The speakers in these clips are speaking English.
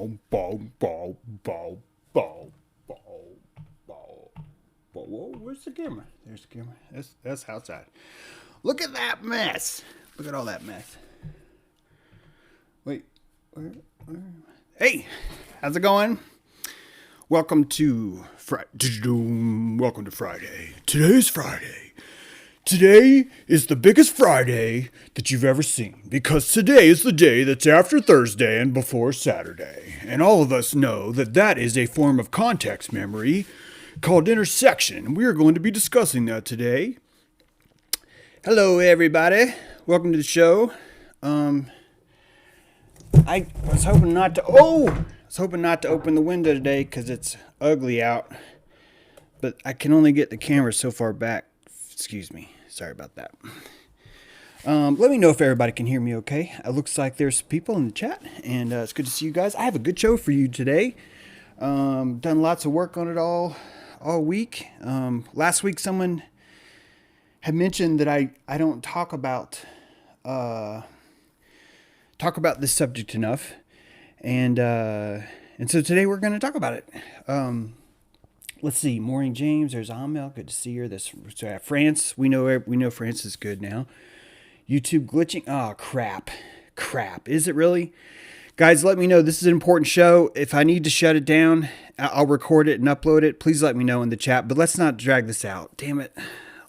bow, bow, bow, bow, bow. Whoa, where's the camera? There's the camera. That's outside. Look at that mess. Look at all that mess. Wait, where? Hey, how's it going? Welcome to Welcome to Friday. Today's Friday. Today is the biggest Friday that you've ever seen, because today is the day that's after Thursday and before Saturday. And all of us know that that is a form of context memory called intersection. We are going to be discussing that today. Hello, everybody. Welcome to the show. I was hoping not to open the window today because it's ugly out. But I can only get the camera so far back. Excuse me. Sorry about that. Let me know if everybody can hear me okay. It looks like there's people in the chat, and it's good to see you guys. I have a good show for you today. Done lots of work on it all week. Last week someone had mentioned that I don't talk about this subject enough, and so today we're going to talk about it. Let's see. Maureen James. There's Amel. Good to see her. France. We know France is good now. YouTube glitching. Oh, crap. Is it really? Guys, let me know. This is an important show. If I need to shut it down, I'll record it and upload it. Please let me know in the chat. But let's not drag this out. Damn it.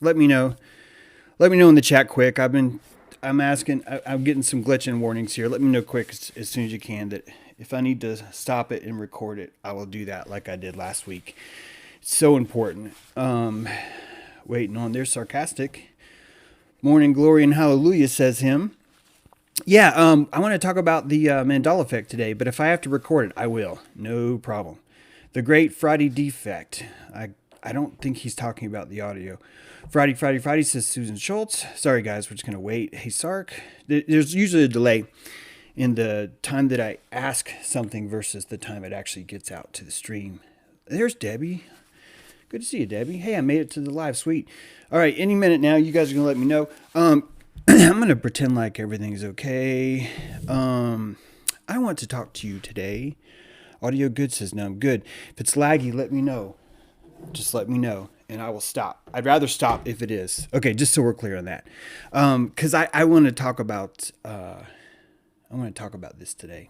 Let me know. Let me know in the chat quick. I'm getting some glitching warnings here. Let me know quick as soon as you can that if I need to stop it and record it, I will do that like I did last week. It's so important. Waiting on. They're sarcastic. Morning glory and hallelujah, says him. Yeah, I want to talk about the Mandela Effect today, but if I have to record it, I will. No problem. The Great Friday Defect. I don't think he's talking about the audio. Friday, says Susan Schultz. Sorry, guys, we're just going to wait. Hey, Sark. There's usually a delay in the time that I ask something versus the time it actually gets out to the stream. There's Debbie. Good to see you, Debbie. Hey, I made it to the live. Sweet. All right, any minute now, you guys are going to let me know. I'm going to pretend like everything's okay. I want to talk to you today. Audio good, says no, I'm good. If it's laggy, let me know. Just let me know, and I will stop. I'd rather stop if it is. Okay, just so we're clear on that. Because I want to talk about this today.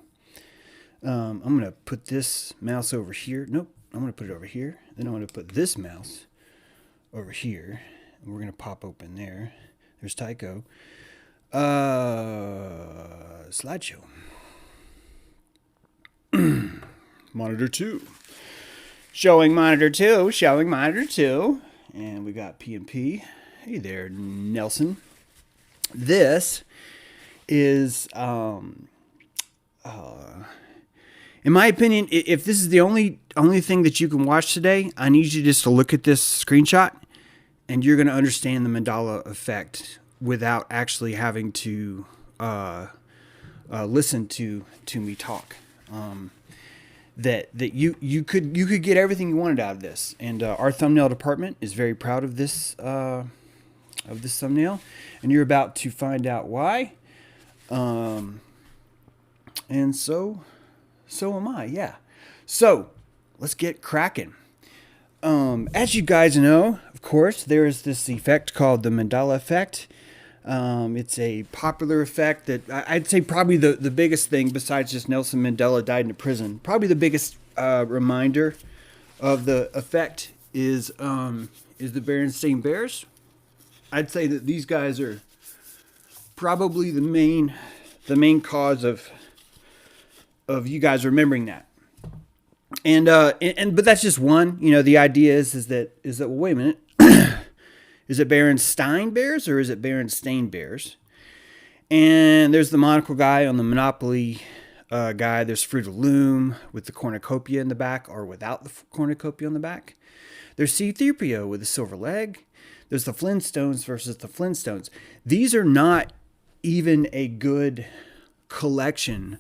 I'm going to put this mouse over here. Nope, I'm going to put it over here. Then I'm going to put this mouse over here. And we're going to pop open there. There's Tycho. Slideshow. Monitor 2. Showing monitor 2. And we got P&P. Hey there, Nelson. This is, in my opinion, if this is the only thing that you can watch today, I need you just to look at this screenshot, and you're going to understand the Mandela Effect without actually having to listen to me talk. That you could get everything you wanted out of this, and our thumbnail department is very proud of this thumbnail, and you're about to find out why. And so am I. Yeah. So let's get cracking. As you guys know, of course, there is this effect called the Mandela Effect. It's a popular effect that I'd say probably the biggest thing besides just Nelson Mandela died in a prison. Probably the biggest reminder of the effect is the Berenstain Bears. I'd say that these guys are probably the main cause of you guys remembering that. And but that's just one. You know, the idea is that well, wait a minute. Is it Berenstain Bears or is it Berenstain Bears? And there's the monocle guy on the Monopoly guy. There's Fruit of Loom with the cornucopia in the back or without the cornucopia on the back. There's C-3PO with a silver leg. There's the Flintstones versus the Flintstones. These are not even a good collection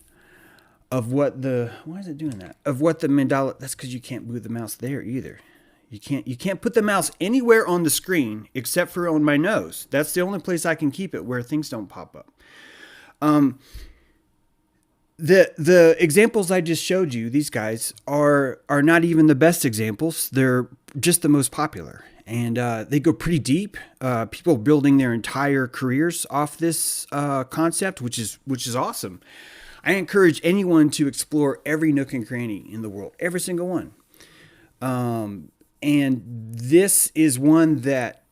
of what the... Why is it doing that? Of what the Mandela... That's because you can't move the mouse there either. You can't put the mouse anywhere on the screen except for on my nose. That's the only place I can keep it where things don't pop up. The examples I just showed you, these guys are not even the best examples. They're just the most popular, and they go pretty deep. People building their entire careers off this concept, which is awesome. I encourage anyone to explore every nook and cranny in the world, every single one. And this is one that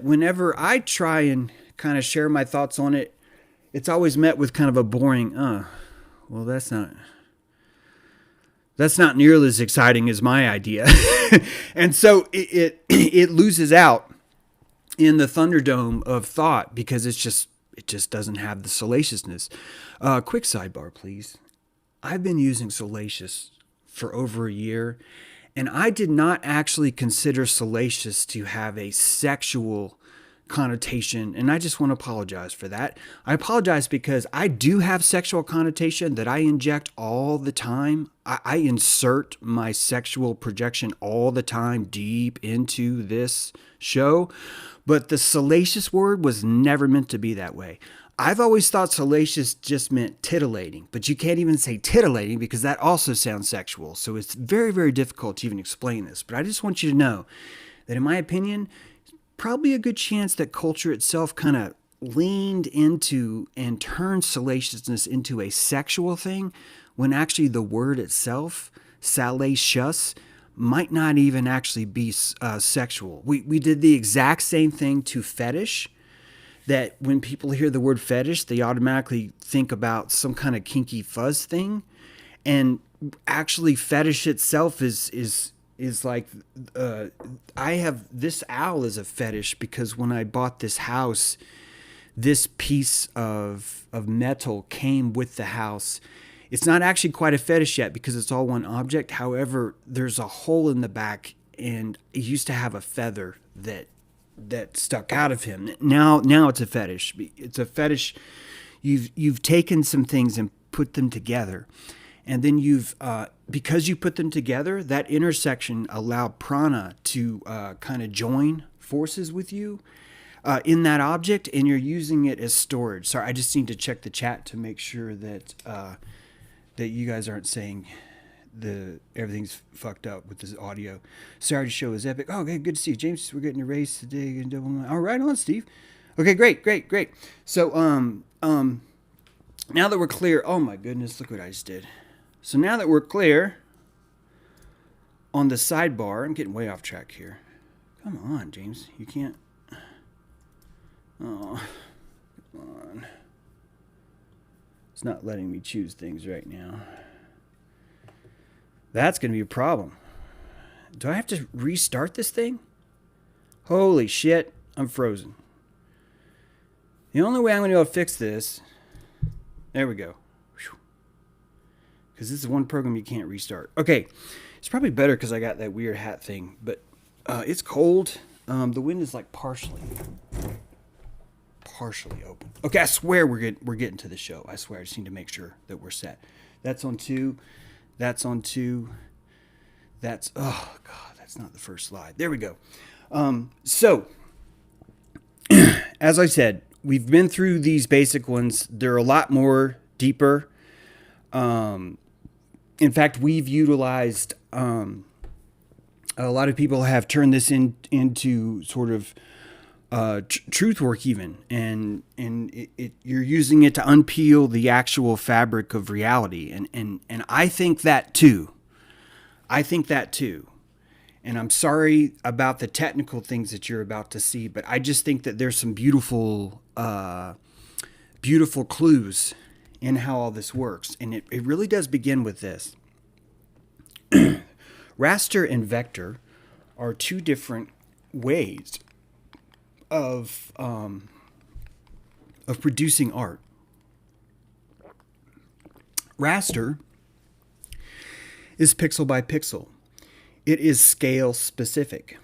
whenever I try and kind of share my thoughts on it, it's always met with kind of a boring, well, that's not nearly as exciting as my idea. And so it loses out in the Thunderdome of thought because it just doesn't have the salaciousness. Quick sidebar, please. I've been using salacious for over a year, and I did not actually consider salacious to have a sexual connotation, and I just want to apologize for that. I apologize because I do have sexual connotation that I inject all the time. I insert my sexual projection all the time deep into this show, but the salacious word was never meant to be that way. I've always thought salacious just meant titillating, but you can't even say titillating because that also sounds sexual. So it's very, very difficult to even explain this. But I just want you to know that in my opinion, probably a good chance that culture itself kind of leaned into and turned salaciousness into a sexual thing when actually the word itself, salacious, might not even actually be sexual. We did the exact same thing to fetish, that when people hear the word fetish, they automatically think about some kind of kinky fuzz thing. And actually fetish itself is like, I have this owl as a fetish because when I bought this house, this piece of metal came with the house. It's not actually quite a fetish yet because it's all one object. However, there's a hole in the back, and it used to have a feather that stuck out of him. Now it's a fetish. It's a fetish. You've taken some things and put them together. And then you've, because you put them together, that intersection allowed prana to kind of join forces with you in that object, and you're using it as storage. Sorry, I just need to check the chat to make sure that that you guys aren't saying everything's fucked up with this audio. Sorry to show is epic. Oh, okay, good to see you, James. We're getting a race today. All right, on, Steve. Okay, great. So, now that we're clear, oh my goodness, look what I just did. So now that we're clear on the sidebar, I'm getting way off track here. Come on, James. You can't. Oh, come on. It's not letting me choose things right now. That's going to be a problem. Do I have to restart this thing? Holy shit, I'm frozen. The only way I'm going to be able to fix this, there we go. Because this is one program you can't restart. Okay, it's probably better because I got that weird hat thing, but it's cold. The wind is like partially open. Okay, I swear we're getting to the show. I swear, I just need to make sure that we're set. That's on 2. That's on 2. That's, oh God, that's not the first slide. There we go. So, as I said, we've been through these basic ones. They're a lot more deeper. In fact, we've utilized, a lot of people have turned this into sort of truth work even, and you're using it to unpeel the actual fabric of reality, and I think that too. And I'm sorry about the technical things that you're about to see, but I just think that there's some beautiful clues in how all this works, and it really does begin with this. Raster and vector are two different ways of producing art. Raster is pixel by pixel. It is scale specific.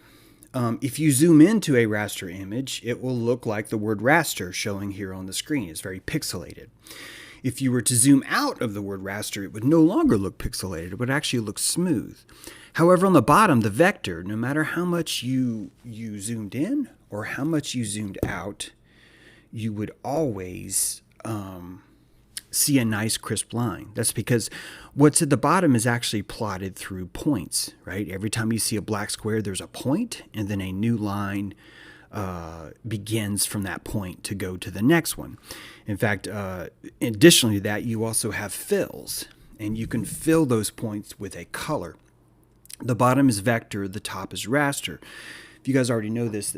If you zoom into a raster image, it will look like the word raster showing here on the screen. It's very pixelated. If you were to zoom out of the word raster, it would no longer look pixelated. It would actually look smooth. However, on the bottom, the vector, no matter how much you zoomed in or how much you zoomed out, you would always see a nice crisp line. That's because what's at the bottom is actually plotted through points, right? Every time you see a black square, there's a point, and then a new line begins from that point to go to the next one. In fact, additionally to that, you also have fills, and you can fill those points with a color. The bottom is vector, the top is raster. If you guys already know this,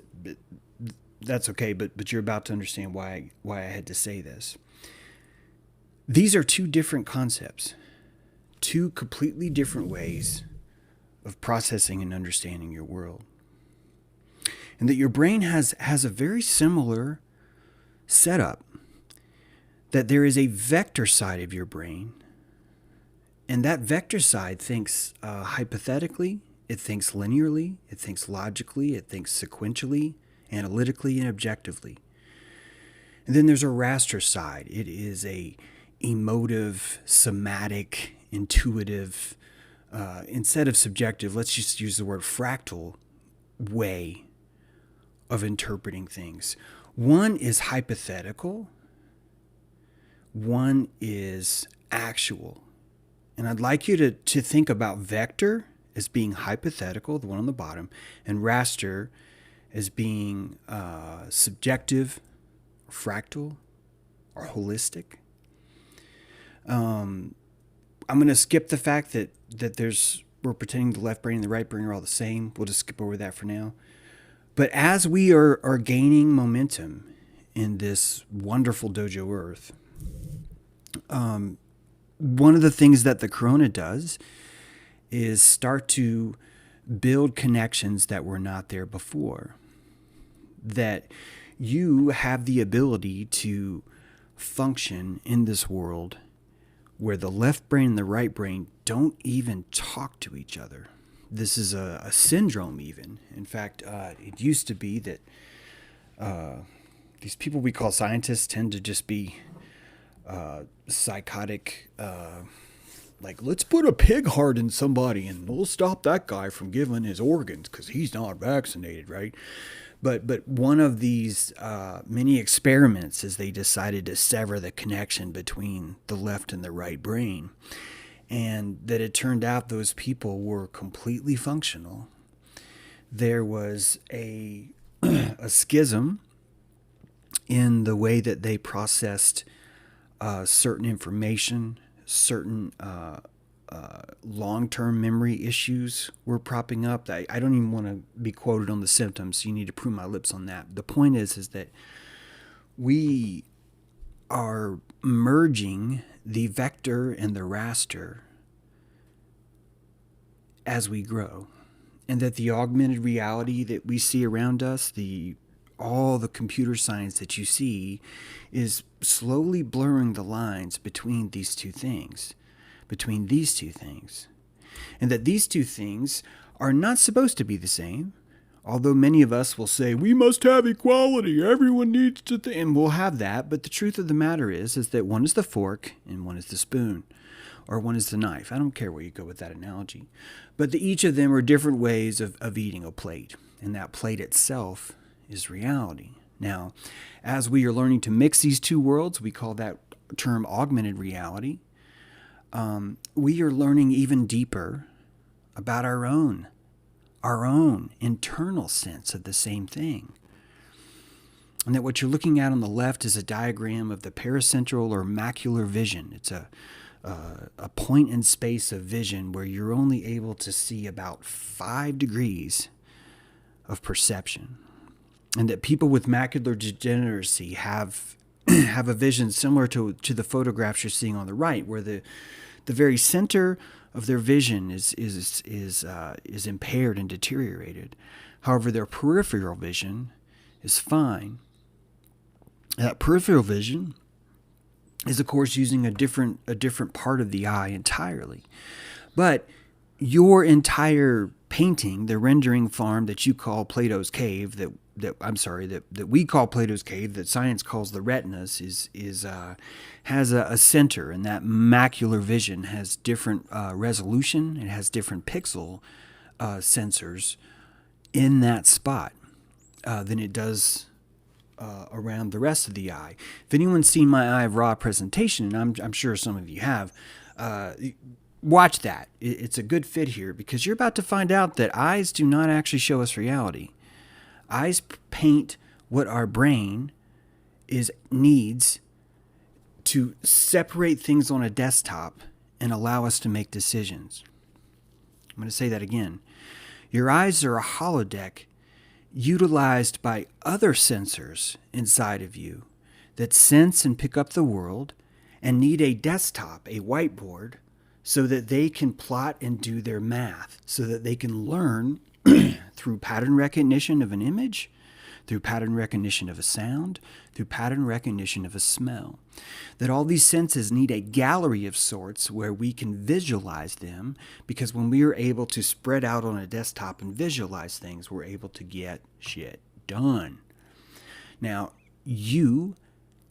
that's okay, but you're about to understand why I had to say this. These are two different concepts, two completely different ways of processing and understanding your world. And that your brain has a very similar setup, that there is a vector side of your brain, and that vector side thinks hypothetically, it thinks linearly, it thinks logically, it thinks sequentially, analytically, and objectively. And then there's a raster side. It is a emotive, somatic, intuitive, instead of subjective, let's just use the word fractal way of interpreting things. One is hypothetical, one is actual. And I'd like you to think about vector as being hypothetical, the one on the bottom, and raster as being subjective, fractal, or holistic. I'm going to skip the fact that we're pretending the left brain and the right brain are all the same. We'll just skip over that for now. But as we are gaining momentum in this wonderful dojo earth, one of the things that the corona does is start to build connections that were not there before. That you have the ability to function in this world where the left brain and the right brain don't even talk to each other. This is a syndrome even. In fact, it used to be that these people we call scientists tend to just be psychotic, like, let's put a pig heart in somebody and we'll stop that guy from giving his organs because he's not vaccinated, right? But one of these many experiments is they decided to sever the connection between the left and the right brain. And that it turned out those people were completely functional. There was a schism in the way that they processed certain information, certain long-term memory issues were propping up. I don't even want to be quoted on the symptoms, so you need to prune my lips on that. The point is that we are merging the vector and the raster as we grow, and that the augmented reality that we see around us, all the computer science that you see, is slowly blurring the lines between these two things, and that these two things are not supposed to be the same. Although many of us will say, we must have equality, everyone needs to and we'll have that, but the truth of the matter is that one is the fork and one is the spoon, or one is the knife. I don't care where you go with that analogy. But each of them are different ways of eating a plate, and that plate itself is reality. Now, as we are learning to mix these two worlds, we call that term augmented reality. We are learning even deeper about our own internal sense of the same thing. And that what you're looking at on the left is a diagram of the paracentral or macular vision. It's a point in space of vision where you're only able to see about 5 degrees of perception. And that people with macular degeneracy have a vision similar to the photographs you're seeing on the right, where the very center of their vision is impaired and deteriorated. However, their peripheral vision is fine. That peripheral vision is, of course, using a different part of the eye entirely. But your entire painting, the rendering farm that you call Plato's cave, that we call Plato's cave, that science calls the retinas, has a center, and that macular vision has different resolution. It has different pixel sensors in that spot than it does around the rest of the eye. If anyone's seen my eye of raw presentation, and I'm sure some of you have, watch that. It's a good fit here because you're about to find out that eyes do not actually show us reality. Eyes paint what our brain needs to separate things on a desktop and allow us to make decisions. I'm going to say that again. Your eyes are a holodeck utilized by other sensors inside of you that sense and pick up the world and need a desktop, a whiteboard, so that they can plot and do their math, so that they can learn through pattern recognition of an image, through pattern recognition of a sound, through pattern recognition of a smell. That all these senses need a gallery of sorts where we can visualize them, because when we are able to spread out on a desktop and visualize things, we're able to get shit done. Now, you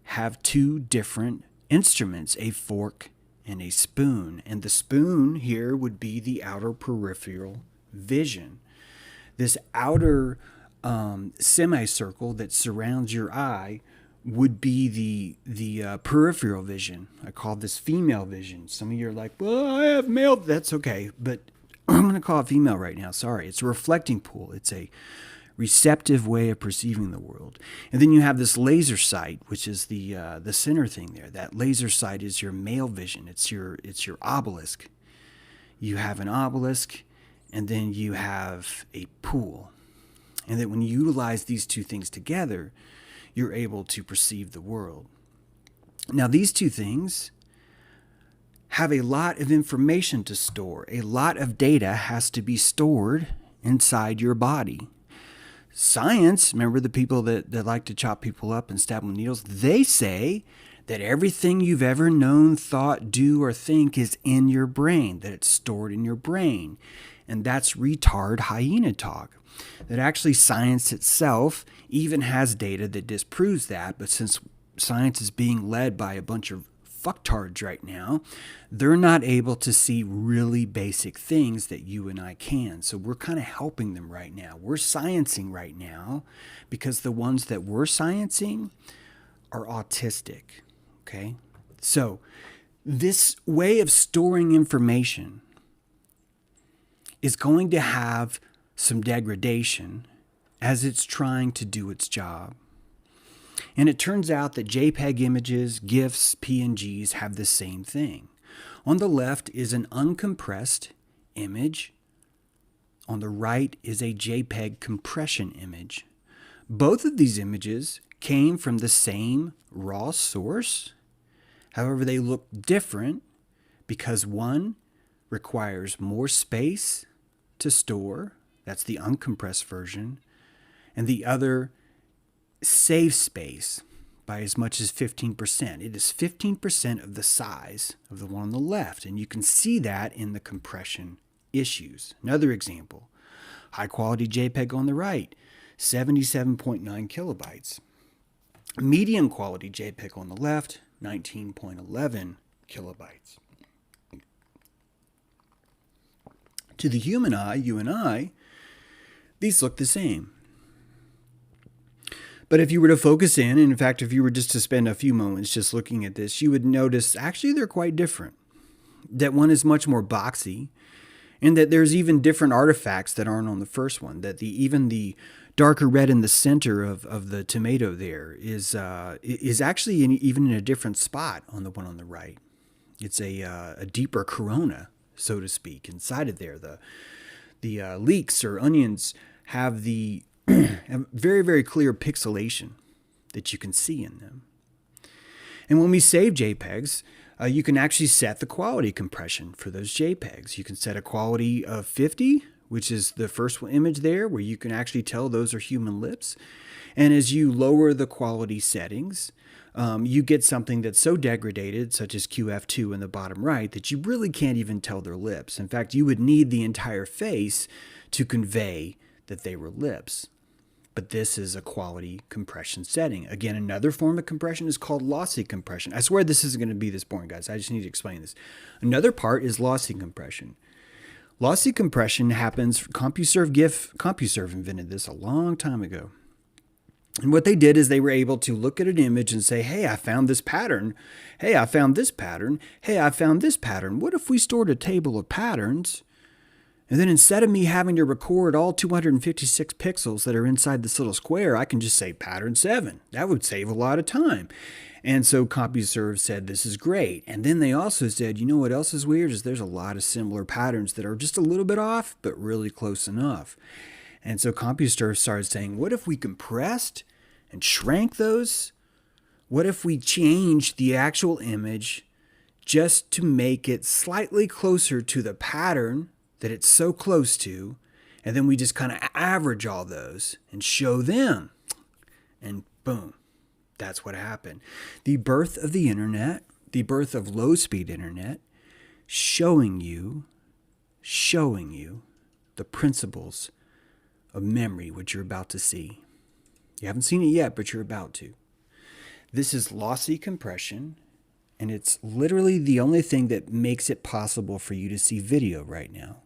have two different instruments, a fork and a spoon. And the spoon here would be the outer peripheral vision. This outer semicircle that surrounds your eye would be the peripheral vision. I call this female vision. Some of you are like, well, I have male. That's okay. But I'm going to call it female right now. Sorry. It's a reflecting pool. It's a receptive way of perceiving the world. And then you have this laser sight, which is the center thing there. That laser sight is your male vision. It's your obelisk. You have an obelisk, and then you have a pool. And that when you utilize these two things together, you're able to perceive the world. Now, these two things have a lot of information to store. A lot of data has to be stored inside your body. Science, remember the people that like to chop people up and stab them with needles, they say that everything you've ever known, thought, do, or think is in your brain, that it's stored in your brain. And that's retard hyena talk. That actually science itself even has data that disproves that, but since science is being led by a bunch of fucktards right now, they're not able to see really basic things that you and I can. So we're kind of helping them right now. We're sciencing right now because the ones that we're sciencing are autistic, okay? So this way of storing information is going to have some degradation as it's trying to do its job. And it turns out that JPEG images, GIFs, PNGs have the same thing. On the left is an uncompressed image. On the right is a JPEG compression image. Both of these images came from the same raw source. However, they look different because one requires more space to store. That's the uncompressed version. And the other saves space by as much as 15%. It is 15% of the size of the one on the left. And you can see that in the compression issues. Another example, high quality JPEG on the right, 77.9 kilobytes. Medium quality JPEG on the left, 19.11 kilobytes. To the human eye, you and I, these look the same. But if you were to focus in, and in fact, if you were just to spend a few moments just looking at this, you would notice actually they're quite different. That one is much more boxy, and that there's even different artifacts that aren't on the first one. That even the darker red in the center of the tomato there is actually even in a different spot on the one on the right. It's a deeper corona, so to speak, inside of there. The leeks or onions have the very, very clear pixelation that you can see in them. And when we save JPEGs, you can actually set the quality compression for those JPEGs. You can set a quality of 50, which is the first image there, where you can actually tell those are human lips. And as you lower the quality settings, you get something that's so degraded, such as QF2 in the bottom right, that you really can't even tell their lips. In fact, you would need the entire face to convey that they were lips. But this is a quality compression setting. Again, another form of compression is called lossy compression. I swear this isn't going to be this boring, guys. I just need to explain this. Another part is lossy compression. Lossy compression happens, CompuServe invented this a long time ago. And what they did is they were able to look at an image and say, hey, I found this pattern. Hey, I found this pattern. Hey, I found this pattern. What if we stored a table of patterns? And then instead of me having to record all 256 pixels that are inside this little square, I can just say pattern 7. That would save a lot of time. And so CompuServe said, this is great. And then they also said, you know what else is weird is there's a lot of similar patterns that are just a little bit off, but really close enough. And so CompuServe started saying, what if we compressed and shrank those? What if we changed the actual image just to make it slightly closer to the pattern that it's so close to, and then we just kind of average all those and show them, and boom, that's what happened. The birth of the internet, the birth of low-speed internet, showing you the principles of memory, which you're about to see. You haven't seen it yet, but you're about to. This is lossy compression, and it's literally the only thing that makes it possible for you to see video right now.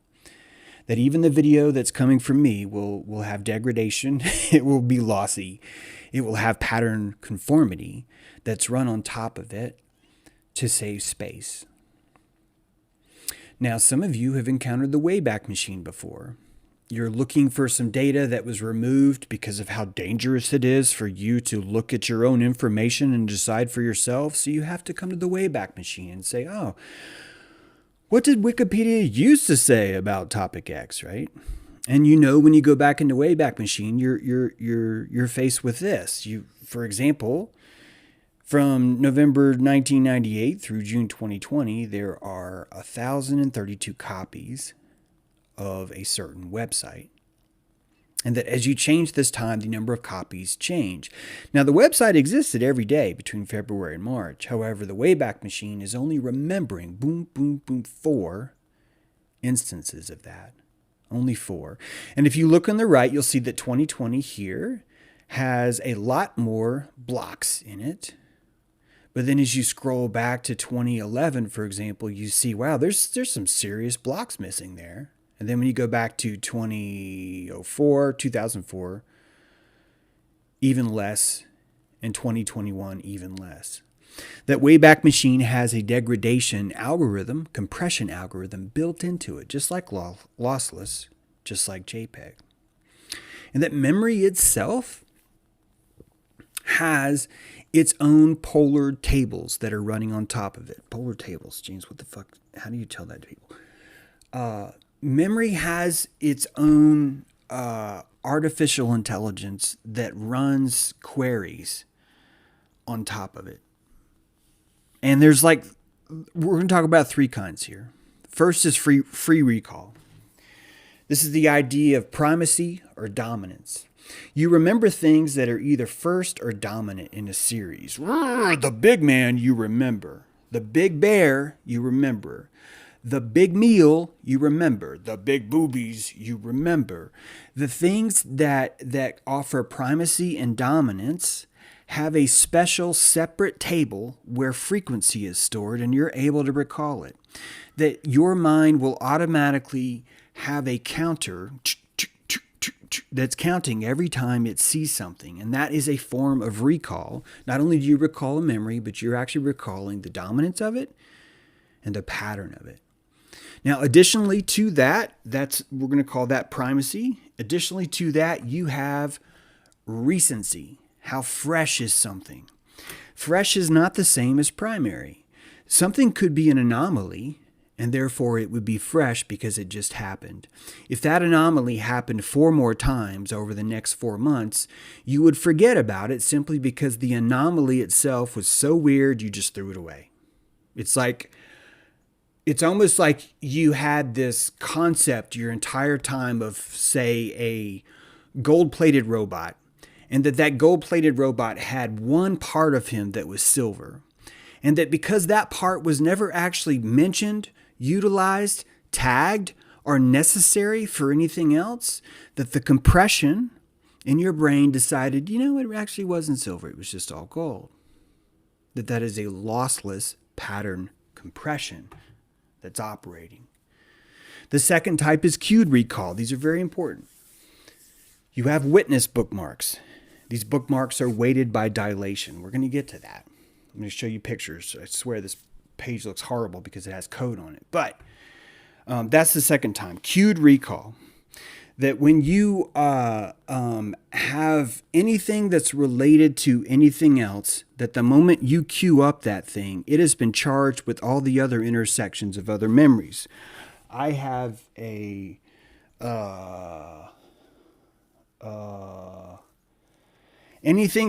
That even the video that's coming from me will have degradation. It will be lossy. It will have pattern conformity that's run on top of it to save space. Now, some of you have encountered the Wayback Machine before. You're looking for some data that was removed because of how dangerous it is for you to look at your own information and decide for yourself. So you have to come to the Wayback Machine and say, oh, what did Wikipedia used to say about topic X, right? And you know, when you go back into Wayback Machine, you're faced with this. For example, from November 1998 through June 2020, there are 1,032 copies of a certain website. And that as you change this time, the number of copies change. Now, the website existed every day between February and March. However, the Wayback Machine is only remembering, 4 instances of that. Only 4. And if you look on the right, you'll see that 2020 here has a lot more blocks in it. But then as you scroll back to 2011, for example, you see, wow, there's some serious blocks missing there. And then when you go back to 2004, even less, and 2021, even less. That Wayback Machine has a degradation algorithm, compression algorithm built into it, just like lossless, just like JPEG. And that memory itself has its own polar tables that are running on top of it. Polar tables, James, what the fuck? How do you tell that to people? Memory has its own artificial intelligence that runs queries on top of it. And there's we're going to talk about 3 kinds here. First is free recall. This is the idea of primacy or dominance. You remember things that are either first or dominant in a series. The big man, you remember. The big bear, you remember. The big meal, you remember. The big boobies, you remember. The things that offer primacy and dominance have a special separate table where frequency is stored and you're able to recall it. That your mind will automatically have a counter that's counting every time it sees something. And that is a form of recall. Not only do you recall a memory, but you're actually recalling the dominance of it and the pattern of it. Now, additionally to that, we're going to call that primacy. Additionally to that, you have recency. How fresh is something? Fresh is not the same as primary. Something could be an anomaly, and therefore it would be fresh because it just happened. If that anomaly happened 4 more times over the next 4 months, you would forget about it simply because the anomaly itself was so weird you just threw it away. It's almost like you had this concept your entire time of, say, a gold-plated robot, and that gold-plated robot had one part of him that was silver, and that because that part was never actually mentioned, utilized, tagged, or necessary for anything else, that the compression in your brain decided, it actually wasn't silver, it was just all gold. That is a lossless pattern compression that's operating. The second type is cued recall. These are very important. You have witness bookmarks. These bookmarks are weighted by dilation. We're going to get to that. I'm going to show you pictures. I swear this page looks horrible because it has code on it. But that's the second time. Cued recall. That when you have anything that's related to anything else, that the moment you cue up that thing, it has been charged with all the other intersections of other memories. I have anything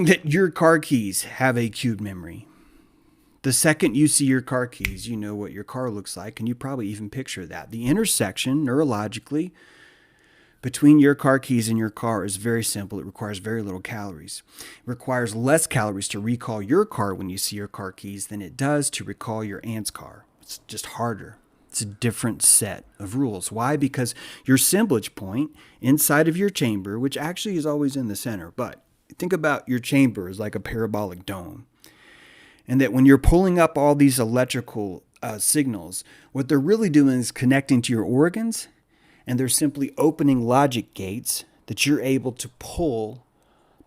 that your car keys have a cued memory. The second you see your car keys, you know what your car looks like, and you probably even picture that. The intersection, neurologically, between your car keys and your car is very simple. It requires very little calories. It requires less calories to recall your car when you see your car keys than it does to recall your aunt's car. It's just harder. It's a different set of rules. Why? Because your assemblage point inside of your chamber, which actually is always in the center, but think about your chamber as like a parabolic dome. And that when you're pulling up all these electrical signals, what they're really doing is connecting to your organs, and they're simply opening logic gates that you're able to pull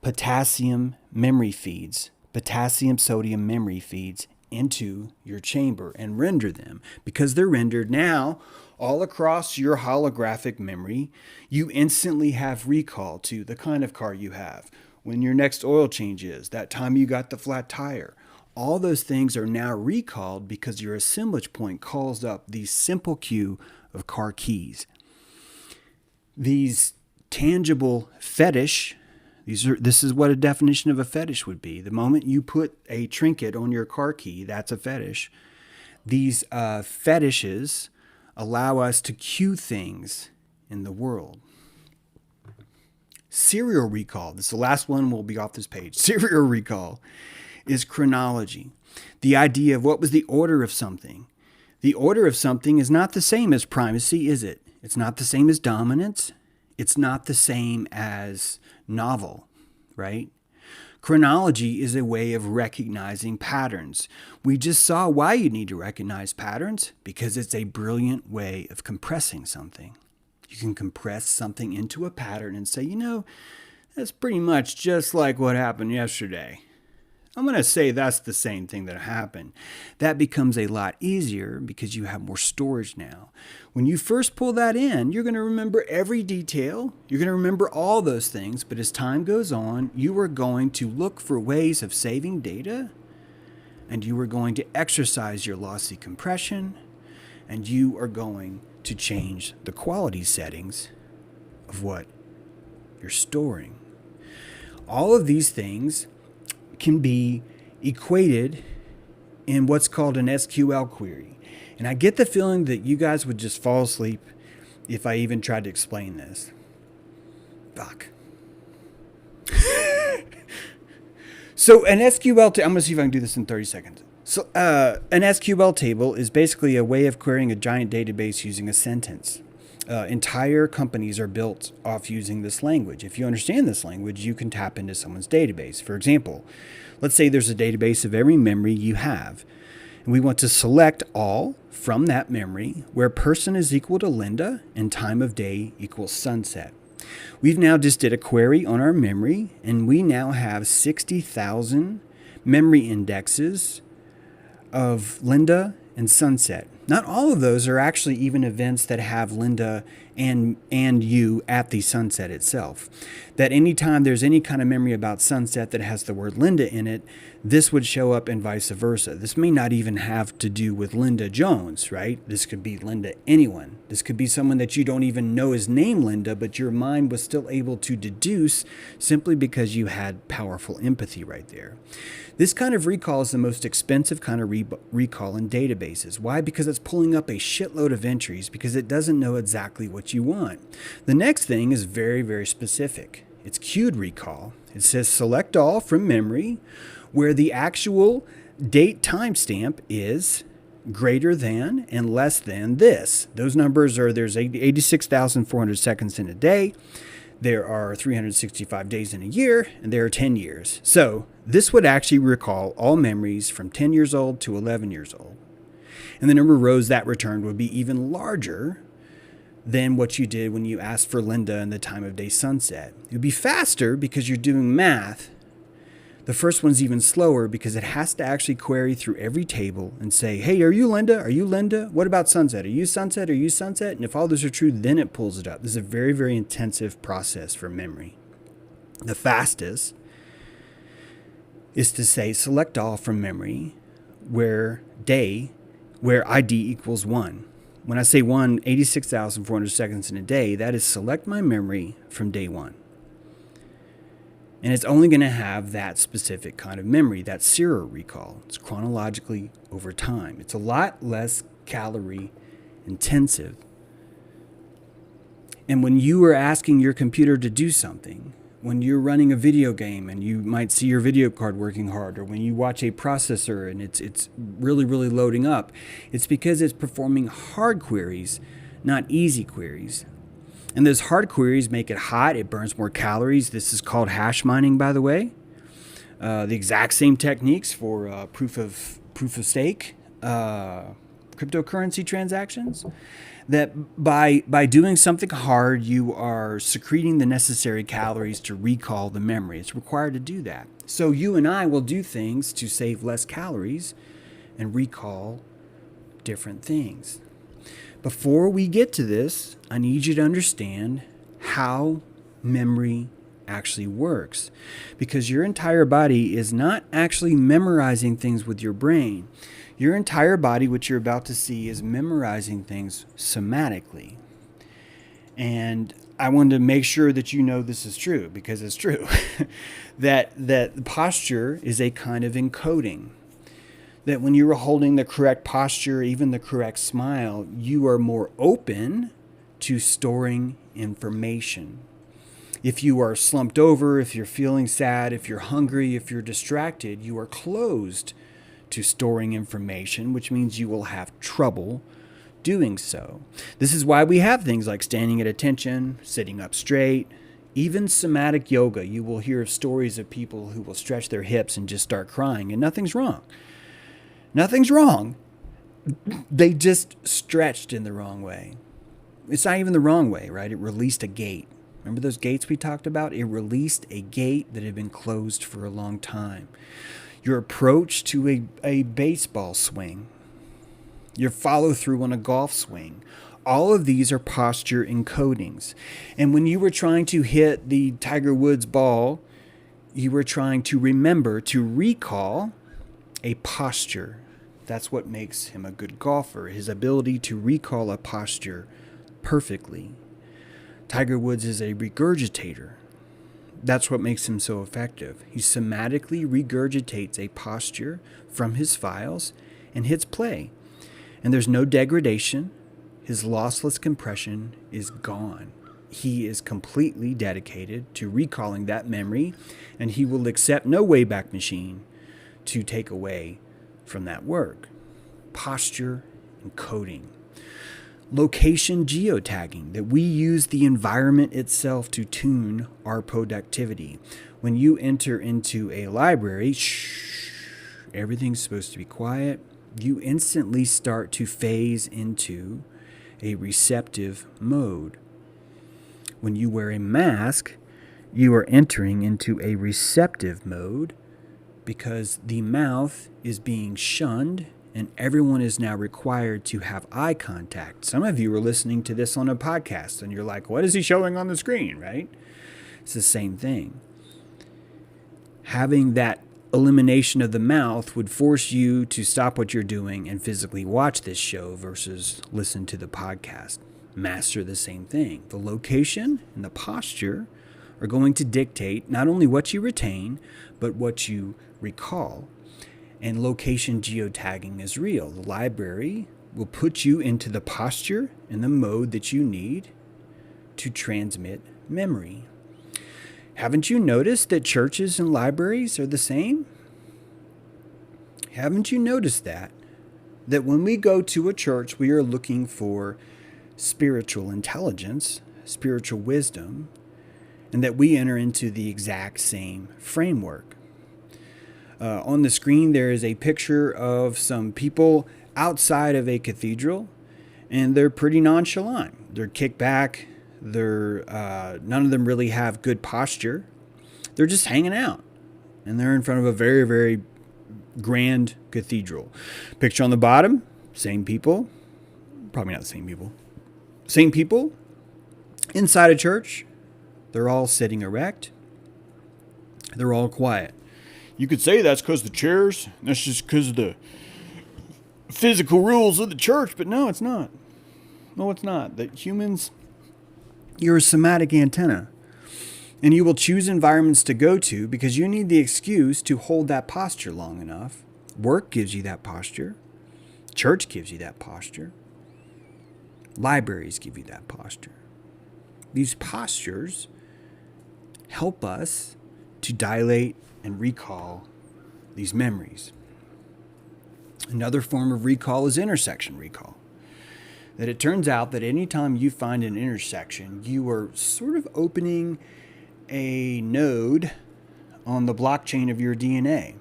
potassium memory feeds, potassium sodium memory feeds into your chamber and render them. Because they're rendered now all across your holographic memory, you instantly have recall to the kind of car you have, when your next oil change is, that time you got the flat tire. All those things are now recalled because your assemblage point calls up the simple queue of car keys. These tangible fetish, this is what a definition of a fetish would be. The moment you put a trinket on your car key, that's a fetish. These fetishes allow us to cue things in the world. Serial recall, this is the last one, will be off this page. Serial recall is chronology. The idea of what was the order of something. The order of something is not the same as primacy, is it? It's not the same as dominance. It's not the same as novel, right? Chronology is a way of recognizing patterns. We just saw why you need to recognize patterns, because it's a brilliant way of compressing something. You can compress something into a pattern and say, you know, that's pretty much just like what happened yesterday. I'm going to say that's the same thing that happened. That becomes a lot easier because you have more storage now. When you first pull that in, you're going to remember every detail. You're going to remember all those things. But as time goes on, you are going to look for ways of saving data. And you are going to exercise your lossy compression. And you are going to change the quality settings of what you're storing. All of these things can be equated in what's called an SQL query. And I get the feeling that you guys would just fall asleep if I even tried to explain this. Fuck. So an SQL, I'm going to see if I can do this in 30 seconds. So an SQL table is basically a way of querying a giant database using a sentence. Entire companies are built off using this language. If you understand this language, you can tap into someone's database. For example, let's say there's a database of every memory you have. And we want to select all from that memory where person is equal to Linda and time of day equals sunset. We've now just did a query on our memory, and we now have 60,000 memory indexes of Linda and sunset. Not all of those are actually even events that have Linda and you at the sunset itself. That anytime there's any kind of memory about sunset that has the word Linda in it, this would show up and vice versa. This may not even have to do with Linda Jones, right? This could be Linda anyone. This could be someone that you don't even know is named Linda, but your mind was still able to deduce simply because you had powerful empathy right there. This kind of recall is the most expensive kind of recall in databases. Why? Because it's pulling up a shitload of entries because it doesn't know exactly what you want. The next thing is very, very specific. It's queued recall. It says select all from memory where the actual date timestamp is greater than and less than this. Those numbers are, there's 86,400 seconds in a day. There are 365 days in a year, and there are 10 years. So this would actually recall all memories from 10 years old to 11 years old. And the number of rows that returned would be even larger than what you did when you asked for Linda in the time of day sunset. It would be faster because you're doing math. The first one's even slower because it has to actually query through every table and say, hey, are you Linda? Are you Linda? What about sunset? Are you sunset? Are you sunset? And if all those are true, then it pulls it up. This is a very, very intensive process for memory. The fastest is to say select all from memory where ID equals 1. When I say 1, 86,400 seconds in a day, that is select my memory from day 1. And it's only going to have that specific kind of memory, that serial recall. It's chronologically over time. It's a lot less calorie intensive. And when you are asking your computer to do something, when you're running a video game and you might see your video card working hard, or when you watch a processor and it's really, really loading up, it's because it's performing hard queries, not easy queries. And those hard queries make it hot. It burns more calories. This is called hash mining, by the way. The exact same techniques for proof of stake, cryptocurrency transactions. That by doing something hard, you are secreting the necessary calories to recall the memory. It's required to do that. So you and I will do things to save less calories and recall different things. Before we get to this, I need you to understand how memory actually works, because your entire body is not actually memorizing things with your brain. Your entire body, what you're about to see, is memorizing things somatically. And I wanted to make sure that you know this is true, because it's true. that posture is a kind of encoding. That when you are holding the correct posture, even the correct smile, you are more open to storing information. If you are slumped over, if you're feeling sad, if you're hungry, if you're distracted, you are closed to storing information, which means you will have trouble doing so. This is why we have things like standing at attention, sitting up straight, even somatic yoga. You will hear stories of people who will stretch their hips and just start crying, and nothing's wrong. Nothing's wrong. They just stretched in the wrong way. It's not even the wrong way, right? It released a gate. Remember those gates we talked about? It released a gate that had been closed for a long time. Your approach to a baseball swing, your follow through on a golf swing, all of these are posture encodings. And when you were trying to hit the Tiger Woods ball, you were trying to remember, to recall a posture. That's what makes him a good golfer, his ability to recall a posture perfectly. Tiger Woods is a regurgitator. That's what makes him so effective. He somatically regurgitates a posture from his files and hits play. And there's no degradation. His lossless compression is gone. He is completely dedicated to recalling that memory, and he will accept no Wayback Machine to take away from that work. Posture encoding. Location geotagging, that we use the environment itself to tune our productivity. When you enter into a library, everything's supposed to be quiet. You instantly start to phase into a receptive mode. When you wear a mask, you are entering into a receptive mode because the mouth is being shunned and everyone is now required to have eye contact. Some of you are listening to this on a podcast and you're like, what is he showing on the screen, right? It's the same thing. Having that elimination of the mouth would force you to stop what you're doing and physically watch this show versus listen to the podcast. Master the same thing. The location and the posture are going to dictate not only what you retain, but what you recall. And location geotagging is real. The library will put you into the posture and the mode that you need to transmit memory. Haven't you noticed that churches and libraries are the same? Haven't you noticed that? That when we go to a church, we are looking for spiritual intelligence, spiritual wisdom, and that we enter into the exact same framework. On the screen, there is a picture of some people outside of a cathedral, and they're pretty nonchalant. They're kicked back. They're none of them really have good posture. They're just hanging out, and they're in front of a very, very grand cathedral. Picture on the bottom, same people. Probably not the same people. Same people inside a church. They're all sitting erect. They're all quiet. You could say that's because the chairs. That's just because of the physical rules of the church, but no, it's not. No, it's not. That humans, you're a somatic antenna. And you will choose environments to go to because you need the excuse to hold that posture long enough. Work gives you that posture. Church gives you that posture. Libraries give you that posture. These postures help us to dilate and recall these memories. Another form of recall is intersection recall. That it turns out that anytime you find an intersection, you are sort of opening a node on the blockchain of your DNA.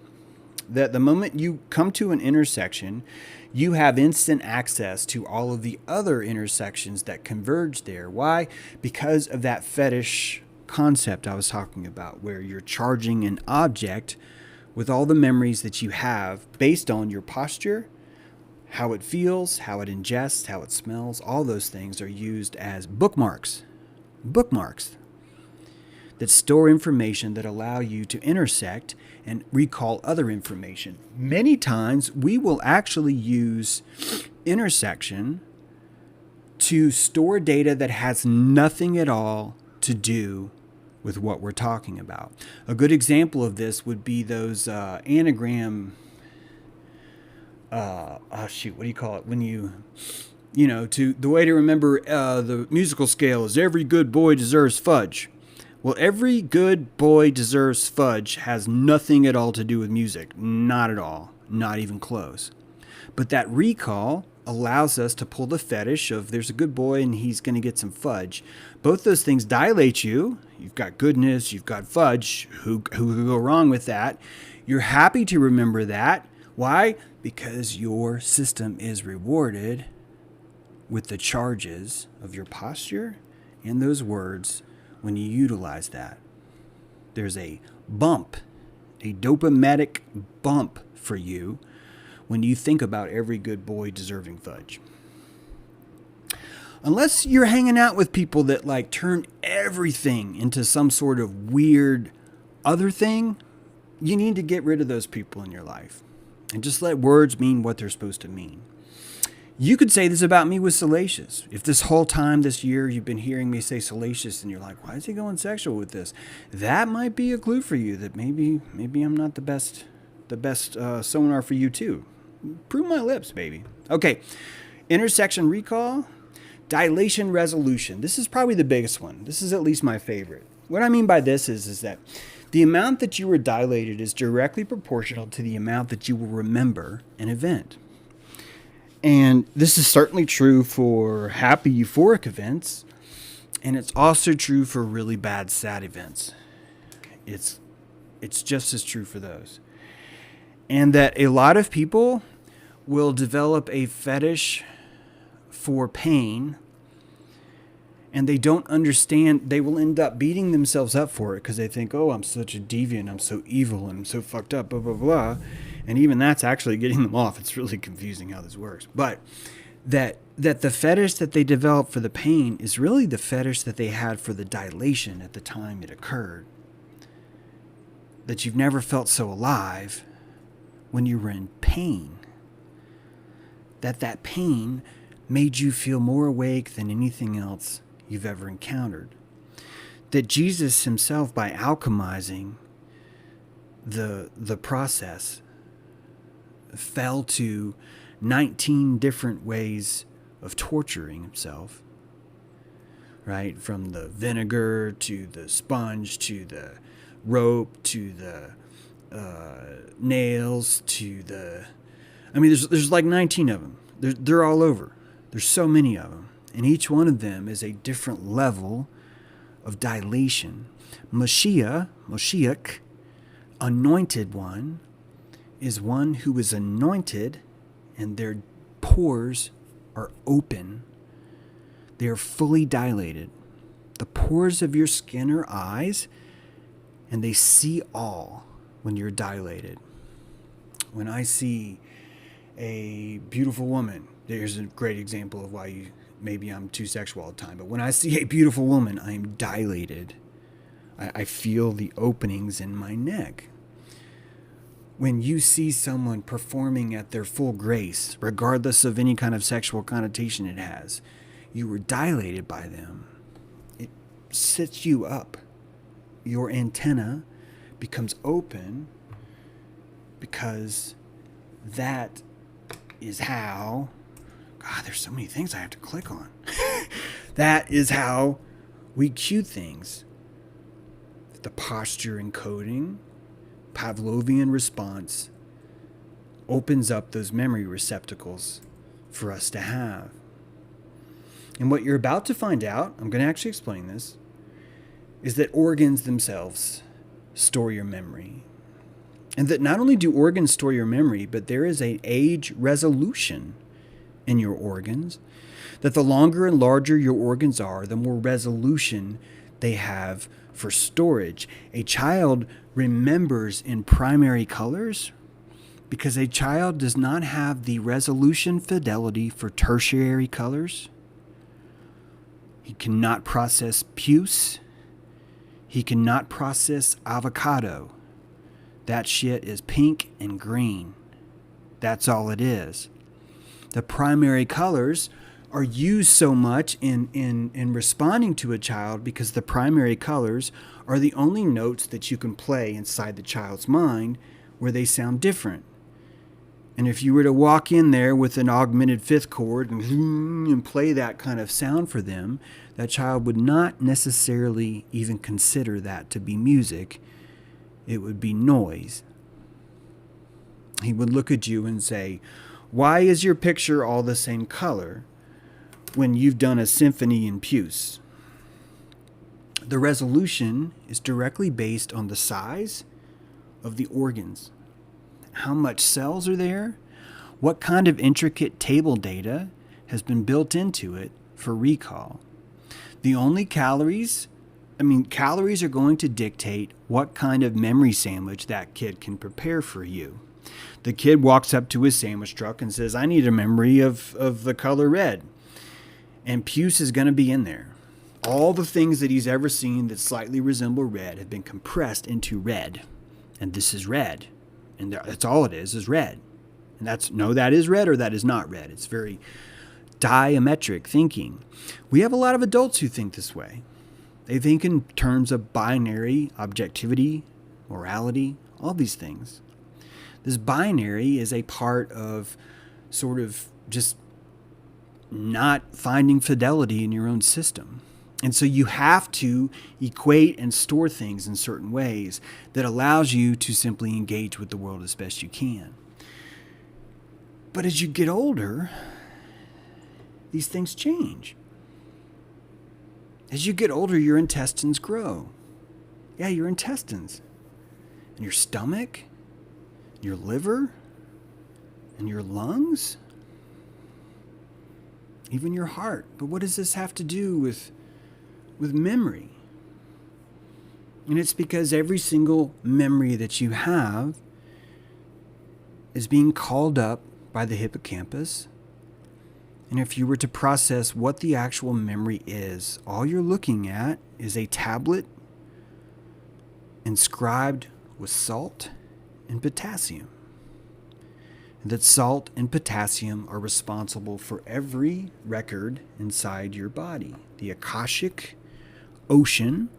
That the moment you come to an intersection, you have instant access to all of the other intersections that converge there. Why? Because of that fetish concept I was talking about, where you're charging an object with all the memories that you have based on your posture, how it feels, how it ingests, how it smells. All those things are used as bookmarks. Bookmarks that store information that allow you to intersect and recall other information. Many times we will actually use intersection to store data that has nothing at all to do with what we're talking about. A good example of this would be those anagram, what do you call it? When to the way to remember the musical scale is every good boy deserves fudge. Well, every good boy deserves fudge has nothing at all to do with music. Not at all. Not even close. But that recall allows us to pull the fetish of there's a good boy and he's going to get some fudge. Both those things dilate you. You've got goodness, you've got fudge. Who could go wrong with that? You're happy to remember that. Why? Because your system is rewarded with the charges of your posture and those words when you utilize that. There's a bump, a dopamitic bump for you when you think about every good boy deserving fudge. Unless you're hanging out with people that like turn everything into some sort of weird other thing, you need to get rid of those people in your life and just let words mean what they're supposed to mean. You could say this about me with salacious. If this whole time this year you've been hearing me say salacious and you're like, why is he going sexual with this? That might be a clue for you that maybe I'm not the best sonar for you too. Prove my lips, baby. Okay, intersection recall, dilation resolution. This is probably the biggest one. This is at least my favorite. What I mean by this is that the amount that you were dilated is directly proportional to the amount that you will remember an event. And this is certainly true for happy, euphoric events. And it's also true for really bad, sad events. It's just as true for those. And that a lot of people will develop a fetish for pain. And they don't understand. They will end up beating themselves up for it because they think, oh, I'm such a deviant. I'm so evil. And I'm so fucked up, blah, blah, blah. And even that's actually getting them off. It's really confusing how this works. But that the fetish that they develop for the pain is really the fetish that they had for the dilation at the time it occurred. That you've never felt so alive when you were in pain. That pain made you feel more awake than anything else you've ever encountered. That Jesus himself, by alchemizing the process, fell to 19 different ways of torturing himself, right? From the vinegar to the sponge to the rope to the nails to the... I mean, there's like 19 of them. They're all over. There's so many of them. And each one of them is a different level of dilation. Moshiach, anointed one, is one who is anointed and their pores are open. They are fully dilated. The pores of your skin are eyes, and they see all when you're dilated. When I see a beautiful woman, there's a great example of why maybe I'm too sexual all the time, but when I see a beautiful woman, I am dilated. I feel the openings in my neck. When you see someone performing at their full grace, regardless of any kind of sexual connotation it has, you were dilated by them. It sets you up. Your antenna becomes open because that is how... God, there's so many things I have to click on. That is how we cue things. The posture encoding, Pavlovian response, opens up those memory receptacles for us to have. And what you're about to find out, I'm going to actually explain this, is that organs themselves store your memory. And that not only do organs store your memory, but there is an age resolution in your organs. That the longer and larger your organs are, the more resolution they have for storage. A child remembers in primary colors because a child does not have the resolution fidelity for tertiary colors. He cannot process puce. He cannot process avocado. That shit is pink and green. That's all it is. The primary colors are used so much in responding to a child because the primary colors are the only notes that you can play inside the child's mind where they sound different. And if you were to walk in there with an augmented fifth chord and play that kind of sound for them, that child would not necessarily even consider that to be music. It would be noise. He would look at you and say, "Why is your picture all the same color when you've done a symphony in puce?" The resolution is directly based on the size of the organs. How much cells are there? What kind of intricate table data has been built into it for recall? The only calories are going to dictate what kind of memory sandwich that kid can prepare for you. The kid walks up to his sandwich truck and says, "I need a memory of the color red." And puce is going to be in there. All the things that he's ever seen that slightly resemble red have been compressed into red. And this is red. And that's all it is red. And that is red or that is not red. It's very diametric thinking. We have a lot of adults who think this way. They think in terms of binary, objectivity, morality, all these things. This binary is a part of sort of just not finding fidelity in your own system. And so you have to equate and store things in certain ways that allows you to simply engage with the world as best you can. But as you get older, these things change. As you get older, your intestines grow. Yeah, your intestines. And your stomach, your liver, and your lungs, even your heart. But what does this have to do with memory? And it's because every single memory that you have is being called up by the hippocampus. And if you were to process what the actual memory is, all you're looking at is a tablet inscribed with salt and potassium. And that salt and potassium are responsible for every record inside your body. The Akashic ocean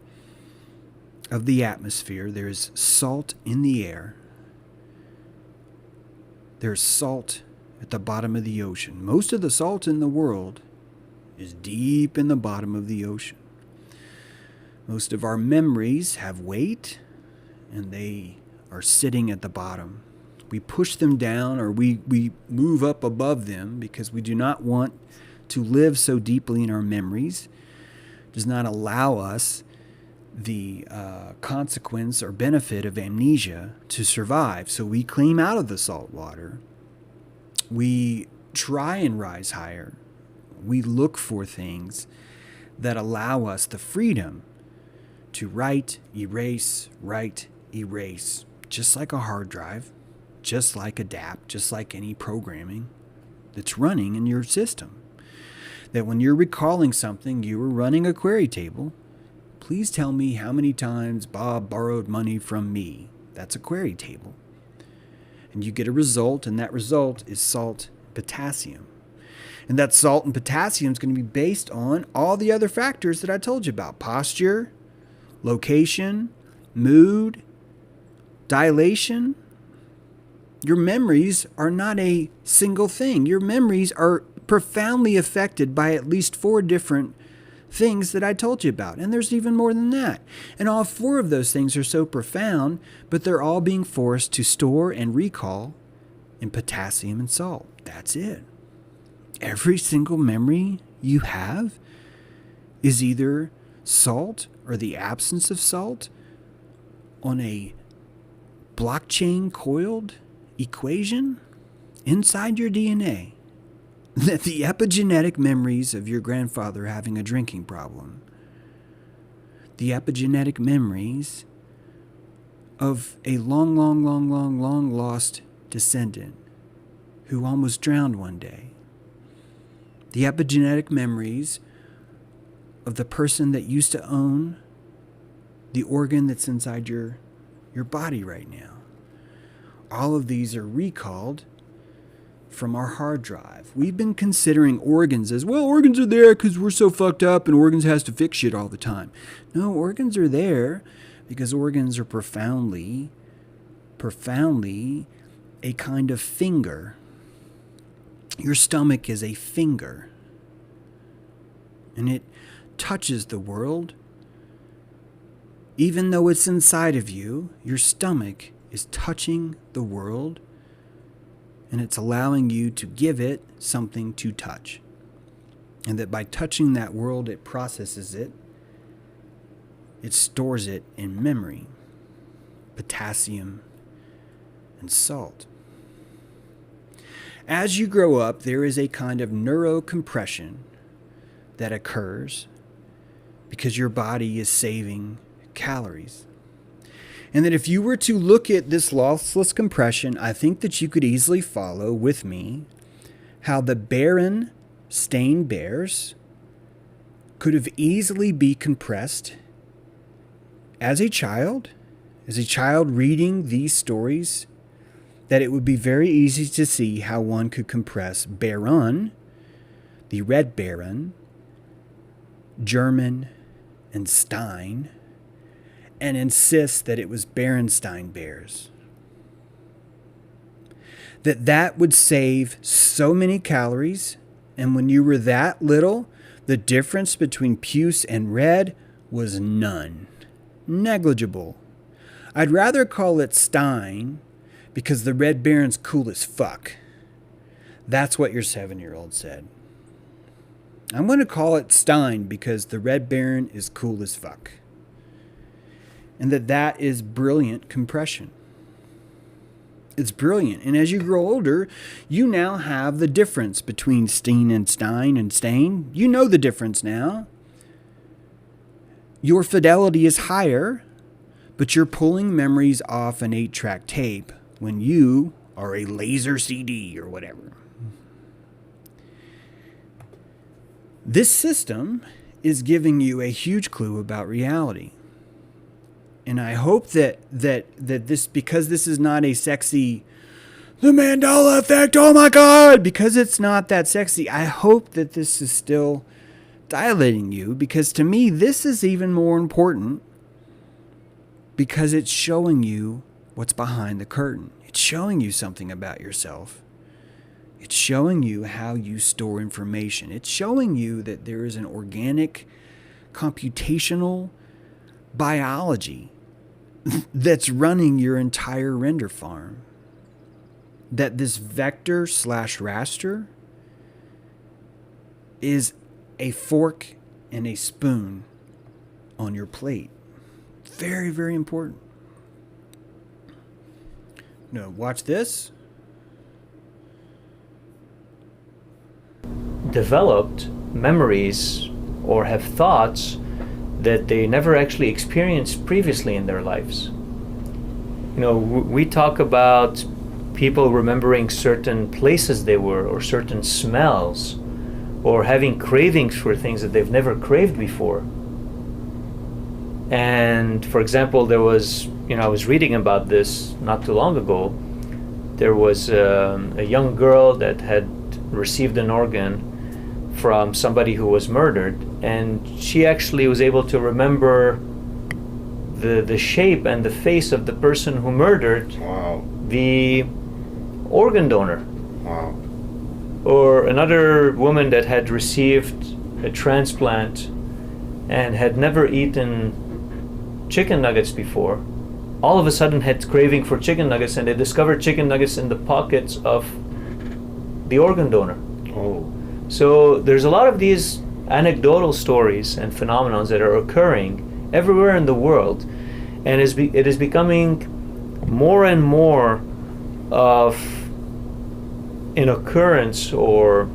of the atmosphere, there is salt in the air. There's salt at the bottom of the ocean. Most of the salt in the world is deep in the bottom of the ocean. Most of our memories have weight, and they are sitting at the bottom. We push them down, or we move up above them because we do not want to live so deeply in our memories. It does not allow us the consequence or benefit of amnesia to survive. So we climb out of the salt water. We try and rise higher. We look for things that allow us the freedom to write, erase, just like a hard drive, just like adapt, just like any programming that's running in your system. That when you're recalling something, you were running a query table. Please tell me how many times Bob borrowed money from me. That's a query table. And you get a result, and that result is salt, potassium. And that salt and potassium is going to be based on all the other factors that I told you about. Posture, location, mood, dilation. Your memories are not a single thing. Your memories are profoundly affected by at least 4 different things that I told you about. And there's even more than that. And all 4 of those things are so profound, but they're all being forced to store and recall in potassium and salt. That's it. Every single memory you have is either salt or the absence of salt on a blockchain coiled equation inside your DNA. That the epigenetic memories of your grandfather having a drinking problem, the epigenetic memories of a long lost descendant who almost drowned one day, the epigenetic memories of the person that used to own the organ that's inside your body right now. All of these are recalled from our hard drive. We've been considering organs as, well, organs are there because we're so fucked up and organs has to fix shit all the time. No, organs are there because organs are profoundly a kind of finger. Your stomach is a finger. And it touches the world. Even though it's inside of you, your stomach is touching the world. And it's allowing you to give it something to touch. And that by touching that world, it processes it. It stores it in memory. Potassium and salt. As you grow up, there is a kind of neurocompression that occurs because your body is saving calories. And that if you were to look at this lossless compression, I think that you could easily follow with me how the Berenstain Bears could have easily be compressed as a child reading these stories, that it would be very easy to see how one could compress Baron, the Red Baron, German, and Stein, and insist that it was Berenstain Bears. That would save so many calories, and when you were that little, the difference between puce and red was none. Negligible. I'd rather call it Stein because the Red Baron's cool as fuck. That's what your 7-year-old said. I'm going to call it Stein because the Red Baron is cool as fuck. And that is brilliant compression. It's brilliant. And as you grow older, you now have the difference between Steen and Stein and Stain. You know the difference now. Your fidelity is higher, but you're pulling memories off an 8-track tape when you are a laser CD or whatever. This system is giving you a huge clue about reality. And I hope that this, because this is not a sexy, the Mandela Effect, oh my God, because it's not that sexy, I hope that this is still dilating you, because to me, this is even more important because it's showing you what's behind the curtain. It's showing you something about yourself. It's showing you how you store information. It's showing you that there is an organic, computational biology that's running your entire render farm. That this vector / raster is a fork and a spoon on your plate. Very, very important. No, watch this. Developed memories or have thoughts that they never actually experienced previously in their lives. You know, we talk about people remembering certain places they were, or certain smells, or having cravings for things that they've never craved before. And for example, there was, I was reading about this not too long ago. There was a young girl that had received an organ from somebody who was murdered, and she actually was able to remember the shape and the face of the person who murdered the organ donor. Wow. Or another woman that had received a transplant and had never eaten chicken nuggets before, all of a sudden had craving for chicken nuggets, and they discovered chicken nuggets in the pockets of the organ donor. Oh. So there's a lot of these anecdotal stories and phenomena that are occurring everywhere in the world, and it is becoming more and more of an occurrence or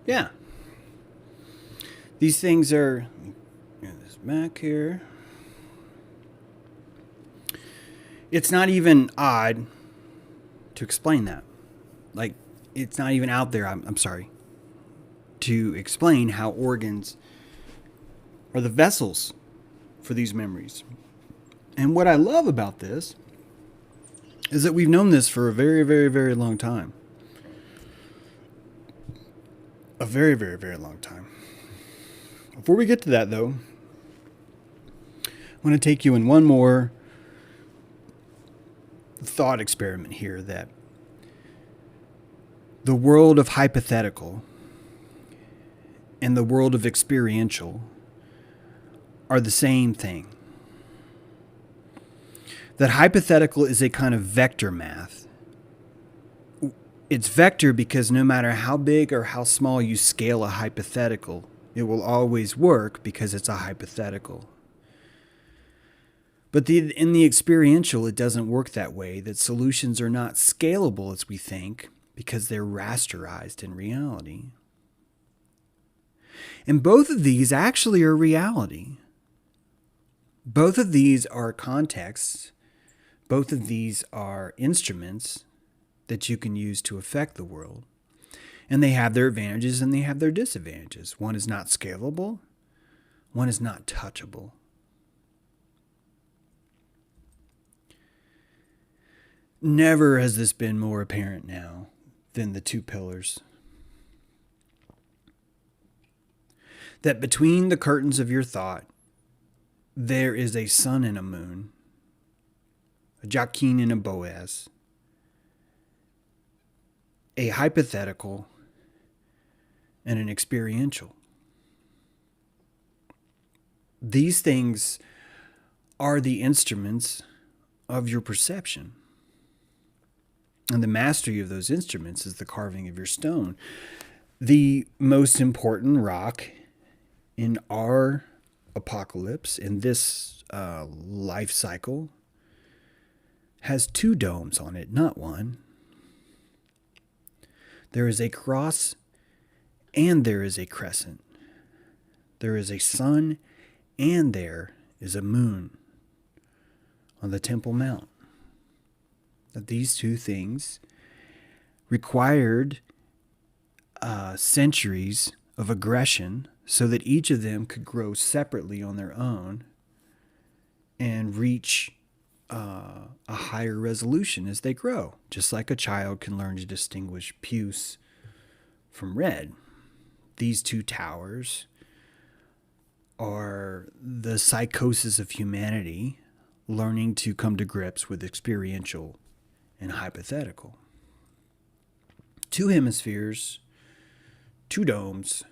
yeah. These things are, get this back here. It's not even odd to explain that. Like, it's not even out there, I'm sorry, to explain how organs are the vessels for these memories. And what I love about this is that we've known this for a very, very, very long time. A very, very, very long time. Before we get to that, though, I want to take you in one more thought experiment here, that the world of hypothetical and the world of experiential are the same thing. That hypothetical is a kind of vector math. It's vector because no matter how big or how small you scale a hypothetical, it will always work because it's a hypothetical. But in the experiential, it doesn't work that way, that solutions are not scalable as we think because they're rasterized in reality. And both of these actually are reality. Both of these are contexts. Both of these are instruments that you can use to affect the world. And they have their advantages and they have their disadvantages. One is not scalable. One is not touchable. Never has this been more apparent now than the two pillars. That between the curtains of your thought, there is a sun and a moon, a Jachin and a Boaz, a hypothetical and an experiential. These things are the instruments of your perception. And the mastery of those instruments is the carving of your stone. The most important rock in our apocalypse, in this life cycle, has two domes on it, not one. There is a cross and there is a crescent. There is a sun and there is a moon on the Temple Mount. That these two things required centuries of aggression so that each of them could grow separately on their own and reach a higher resolution as they grow, just like a child can learn to distinguish puce from red. These two towers are the psychosis of humanity learning to come to grips with experiential and hypothetical. Two hemispheres, two domes,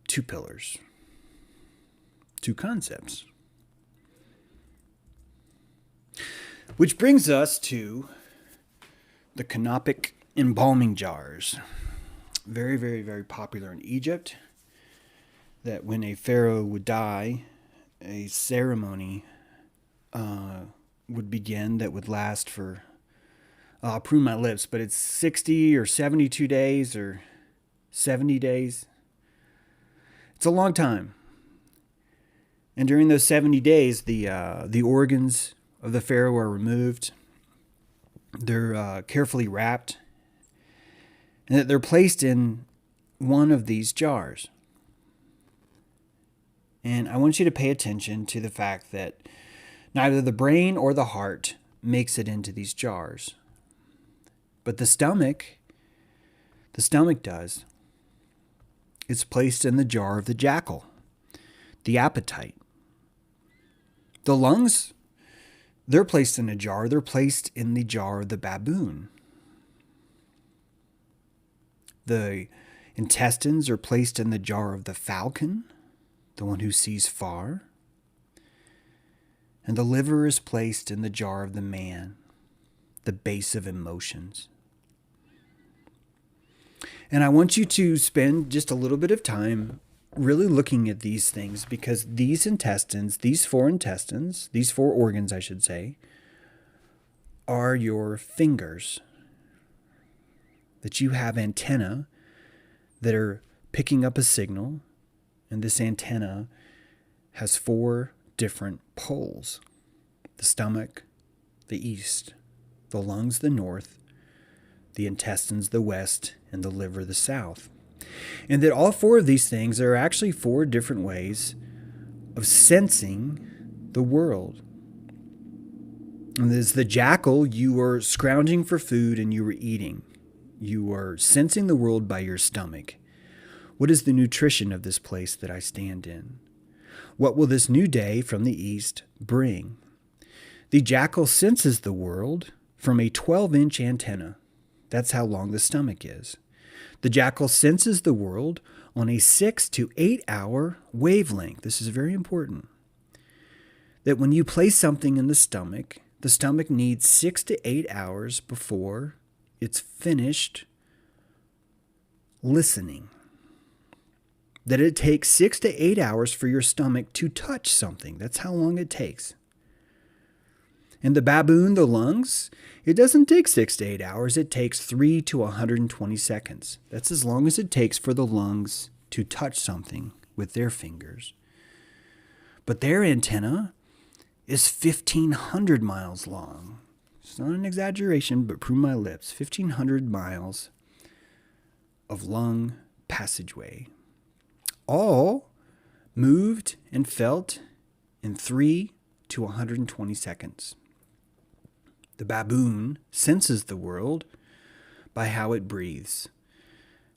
two pillars, two concepts. Which brings us to the canopic embalming jars. Very, very, very popular in Egypt. That when a pharaoh would die, a ceremony would begin that would last for I'll prune my lips, but it's 60 or 72 days or 70 days. It's a long time. And during those 70 days, the organs of the pharaoh are removed. They're carefully wrapped. And they're placed in one of these jars. And I want you to pay attention to the fact that neither the brain or the heart makes it into these jars. But the stomach does. It's placed in the jar of the jackal, the appetite. The lungs, they're placed in a jar. They're placed in the jar of the baboon. The intestines are placed in the jar of the falcon, the one who sees far. And the liver is placed in the jar of the man, the base of emotions. And I want you to spend just a little bit of time really looking at these things, because these intestines, these four organs, I should say, are your fingers. That you have antennae that are picking up a signal, and this antenna has four different poles: the stomach, the east, the lungs, the north, the intestines, the west, and the liver, the south. And that all four of these things are actually four different ways of sensing the world. And as the jackal, you are scrounging for food and you are eating. You are sensing the world by your stomach. What is the nutrition of this place that I stand in? What will this new day from the east bring? The jackal senses the world from a 12-inch antenna. That's how long the stomach is. The jackal senses the world on a 6 to 8 hour wavelength. This is very important. That when you place something in the stomach needs 6 to 8 hours before it's finished listening. That it takes 6 to 8 hours for your stomach to touch something. That's how long it takes. And the baboon, the lungs, it doesn't take 6 to 8 hours. It takes 3 to 120 seconds. That's as long as it takes for the lungs to touch something with their fingers. But their antenna is 1,500 miles long. It's not an exaggeration, but prune my lips. 1,500 miles of lung passageway. All moved and felt in 3 to 120 seconds. The baboon senses the world by how it breathes.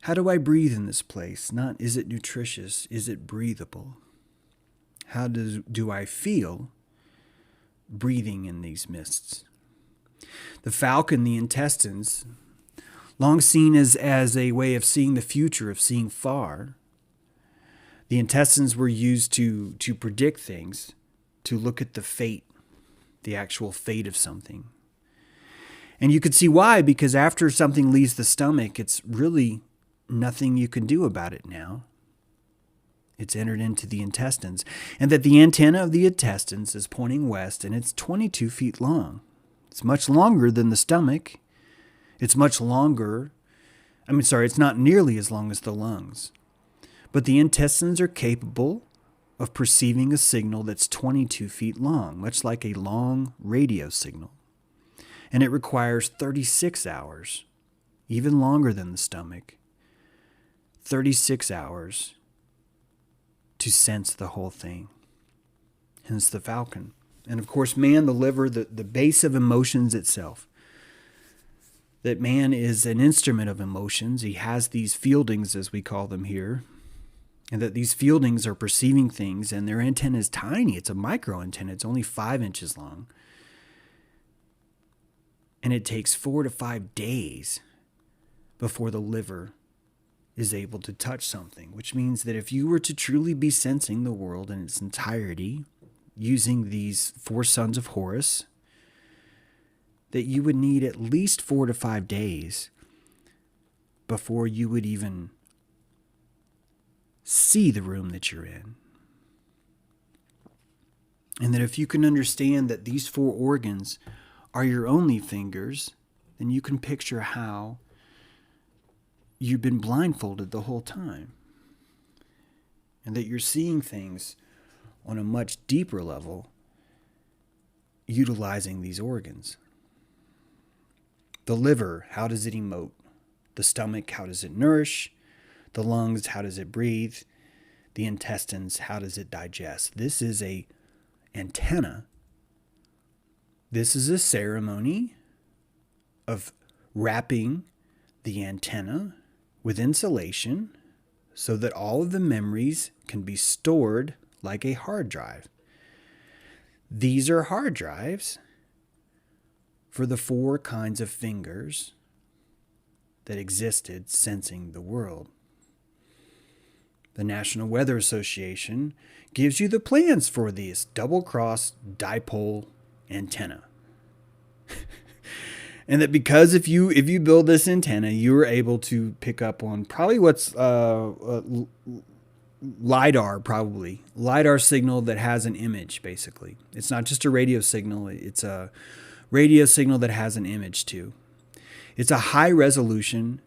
How do I breathe in this place? Not is it nutritious, is it breathable? How do I feel breathing in these mists? The falcon, the intestines, long seen as a way of seeing the future, of seeing far. The intestines were used to predict things, to look at the fate, the actual fate of something. And you could see why, because after something leaves the stomach, it's really nothing you can do about it now. It's entered into the intestines. And that the antenna of the intestines is pointing west, and it's 22 feet long. It's much longer than the stomach. It's much longer. It's not nearly as long as the lungs. But the intestines are capable of perceiving a signal that's 22 feet long, much like a long radio signal. And it requires 36 hours, even longer than the stomach, 36 hours to sense the whole thing. Hence the falcon. And of course, man, the liver, the base of emotions itself. That man is an instrument of emotions. He has these fieldings, as we call them here. And that these fieldings are perceiving things, and their antenna is tiny. It's a micro antenna. It's only 5 inches long. And it takes 4 to 5 days before the liver is able to touch something, which means that if you were to truly be sensing the world in its entirety, using these 4 sons of Horus, that you would need at least 4 to 5 days before you would even see the room that you're in. And that if you can understand that these 4 organs are your only fingers, then you can picture how you've been blindfolded the whole time. And that you're seeing things on a much deeper level utilizing these organs. The liver, how does it emote? The stomach, how does it nourish? The lungs, how does it breathe? The intestines, how does it digest? This is a antenna. This is a ceremony of wrapping the antenna with insulation so that all of the memories can be stored like a hard drive. These are hard drives for the 4 kinds of fingers that existed sensing the world. The National Weather Association gives you the plans for this double-cross dipole antenna. And that because if you build this antenna, you're able to pick up on probably what's LiDAR, probably. LiDAR signal that has an image, basically. It's not just a radio signal. It's a radio signal that has an image, too. It's a high resolution.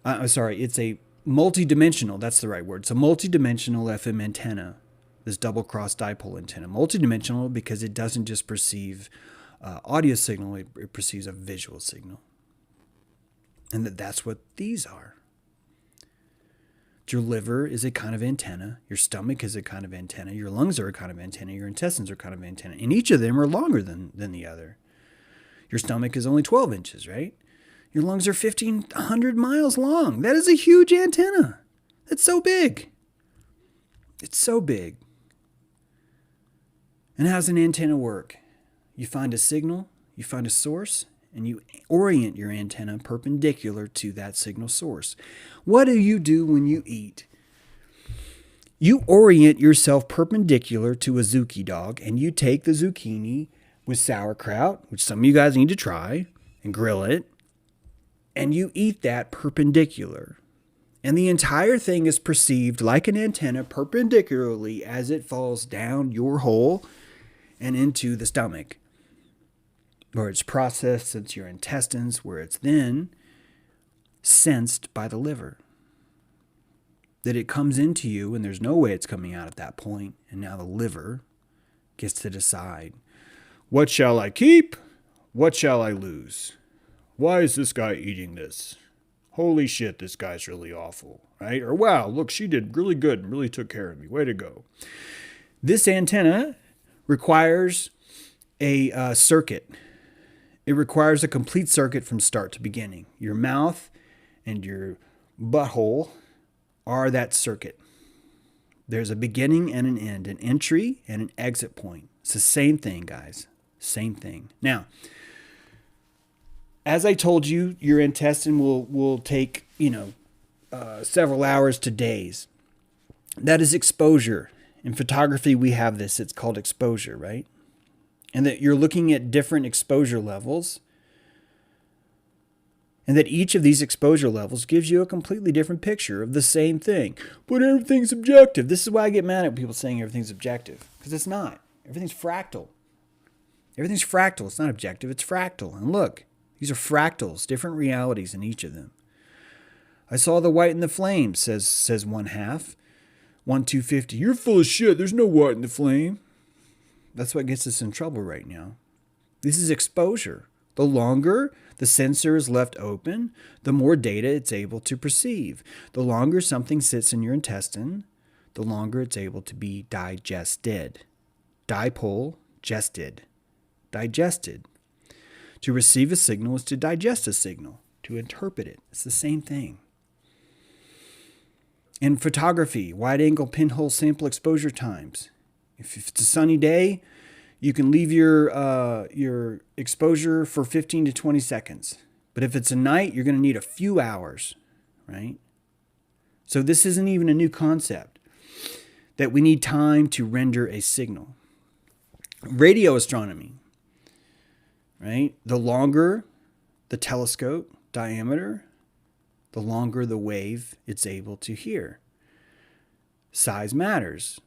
It's a multi-dimensional. That's the right word. It's a multi-dimensional FM antenna, this double-cross dipole antenna. Multi-dimensional because it doesn't just perceive audio signal, it perceives a visual signal. And that's what these are. Your liver is a kind of antenna. Your stomach is a kind of antenna. Your lungs are a kind of antenna. Your intestines are a kind of antenna. And each of them are longer than the other. Your stomach is only 12 inches, right? Your lungs are 1,500 miles long. That is a huge antenna. That's so big. It's so big. And how does an antenna work? You find a signal, you find a source, and you orient your antenna perpendicular to that signal source. What do you do when you eat? You orient yourself perpendicular to a zucchini dog, and you take the zucchini with sauerkraut, which some of you guys need to try, and grill it, and you eat that perpendicular. And the entire thing is perceived like an antenna perpendicularly as it falls down your hole and into the stomach, where it's processed into your intestines, where it's then sensed by the liver. That it comes into you, and there's no way it's coming out at that point, and now the liver gets to decide, what shall I keep? What shall I lose? Why is this guy eating this? Holy shit, this guy's really awful, right? Or wow, look, she did really good and really took care of me. Way to go. This antenna requires a circuit. It requires a complete circuit from start to beginning. Your mouth and your butthole are that circuit. There's a beginning and an end, an entry and an exit point. It's the same thing, guys. Same thing. Now, as I told you, your intestine will take, several hours to days. That is exposure. In photography, we have this. It's called exposure, right? And that you're looking at different exposure levels. And that each of these exposure levels gives you a completely different picture of the same thing. But everything's objective. This is why I get mad at people saying everything's objective. Because it's not. Everything's fractal. Everything's fractal. It's not objective. It's fractal. And look, these are fractals, different realities in each of them. I saw the white in the flame, says one half. 1250. You're full of shit. There's no white in the flame. That's what gets us in trouble right now. This is exposure. The longer the sensor is left open, the more data it's able to perceive. The longer something sits in your intestine, the longer it's able to be digested. Dipole, gested. Digested. To receive a signal is to digest a signal, to interpret it. It's the same thing. In photography, wide-angle pinhole sample exposure times. If it's a sunny day, you can leave your exposure for 15 to 20 seconds. But if it's a night, you're going to need a few hours, right? So this isn't even a new concept, that we need time to render a signal. Radio astronomy, right? The longer the telescope diameter, the longer the wave it's able to hear. Size matters.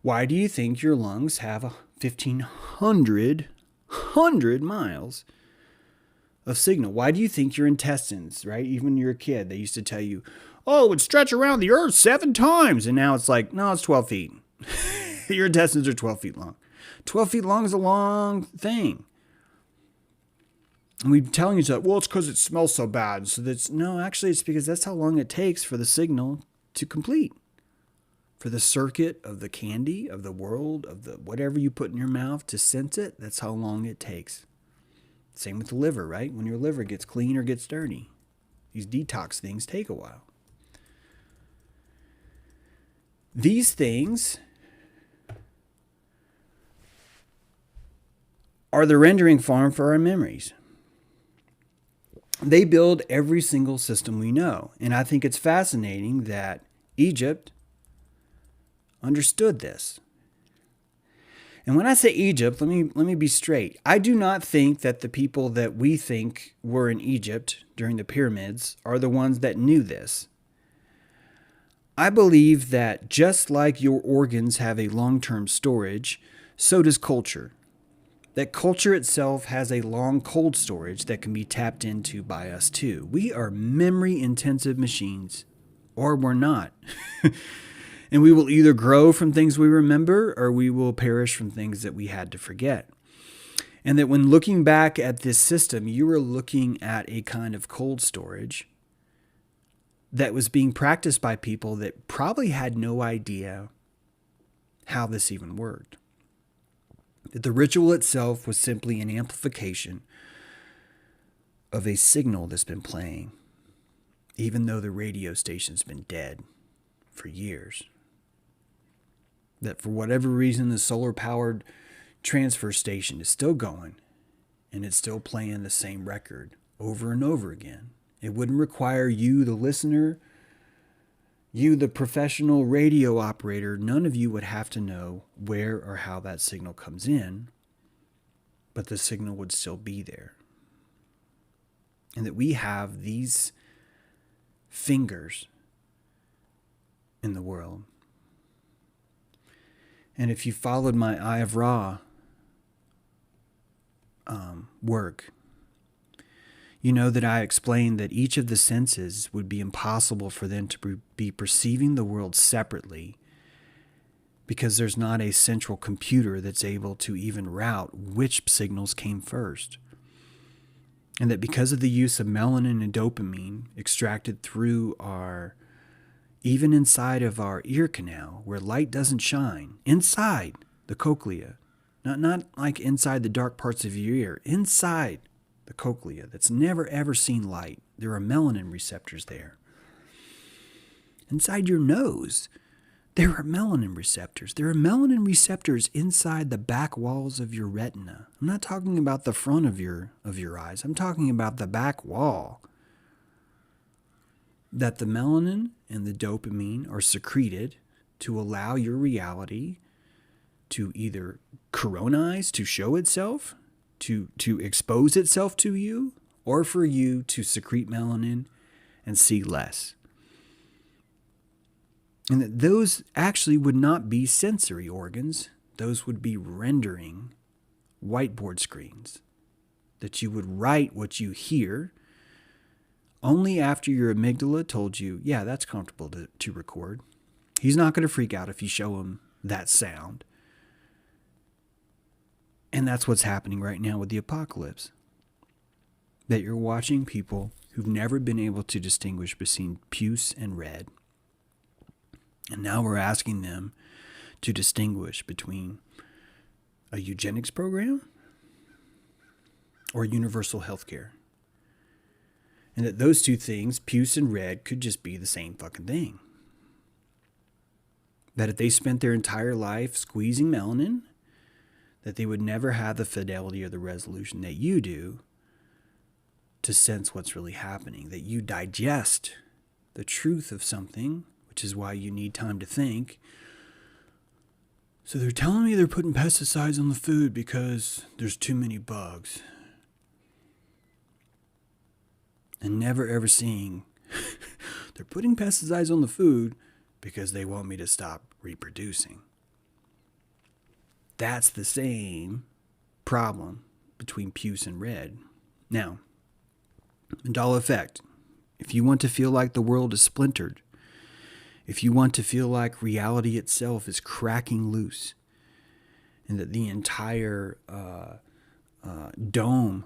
Why do you think your lungs have 1,500 miles of signal. Why do you think your intestines, right? Even when you're a kid, they used to tell you, oh, it would stretch around the earth 7 times. And now it's like, no, it's 12 feet. Your intestines are 12 feet long. 12 feet long is a long thing. And we're telling you, well, it's because it smells so bad. So no, actually, it's because that's how long it takes for the signal to complete. For the circuit of the candy, of the world, of the whatever you put in your mouth to sense it, that's how long it takes. Same with the liver, right? When your liver gets clean or gets dirty. These detox things take a while. These things are the rendering farm for our memories. They build every single system we know. And I think it's fascinating that Egypt understood this. And when I say Egypt, let me be straight. I do not think that the people that we think were in Egypt during the pyramids are the ones that knew this. I believe that just like your organs have a long-term storage, so does culture. That culture itself has a long cold storage that can be tapped into by us too. We are memory-intensive machines, or we're not. And we will either grow from things we remember or we will perish from things that we had to forget. And that when looking back at this system, you were looking at a kind of cold storage that was being practiced by people that probably had no idea how this even worked. That the ritual itself was simply an amplification of a signal that's been playing, even though the radio station's been dead for years. That for whatever reason, the solar-powered transfer station is still going, and it's still playing the same record over and over again. It wouldn't require you, the listener, you, the professional radio operator, none of you would have to know where or how that signal comes in, but the signal would still be there. And that we have these fingers in the world. And if you followed my Eye of Ra work, you know that I explained that each of the senses would be impossible for them to be perceiving the world separately because there's not a central computer that's able to even route which signals came first. And that because of the use of melanin and dopamine extracted through even inside of our ear canal, where light doesn't shine, inside the cochlea, not like inside the dark parts of your ear, inside the cochlea that's never ever seen light. There are melanin receptors there. Inside your nose, there are melanin receptors. There are melanin receptors inside the back walls of your retina. I'm not talking about the front of your eyes. I'm talking about the back wall. That the melanin and the dopamine are secreted to allow your reality to either coronize, to show itself, to expose itself to you, or for you to secrete melanin and see less. And that those actually would not be sensory organs. Those would be rendering whiteboard screens. That you would write what you hear only after your amygdala told you, yeah, that's comfortable to record. He's not going to freak out if you show him that sound. And that's what's happening right now with the apocalypse. That you're watching people who've never been able to distinguish between puce and red. And now we're asking them to distinguish between a eugenics program or universal health care. And that those two things, puce and red, could just be the same fucking thing. That if they spent their entire life squeezing melanin, that they would never have the fidelity or the resolution that you do to sense what's really happening. That you digest the truth of something, which is why you need time to think. So they're telling me they're putting pesticides on the food because there's too many bugs. And never ever seeing they're putting pesticides on the food because they want me to stop reproducing. That's the same problem between puce and red. Now, Mandela Effect. If you want to feel like the world is splintered, if you want to feel like reality itself is cracking loose, and that the entire dome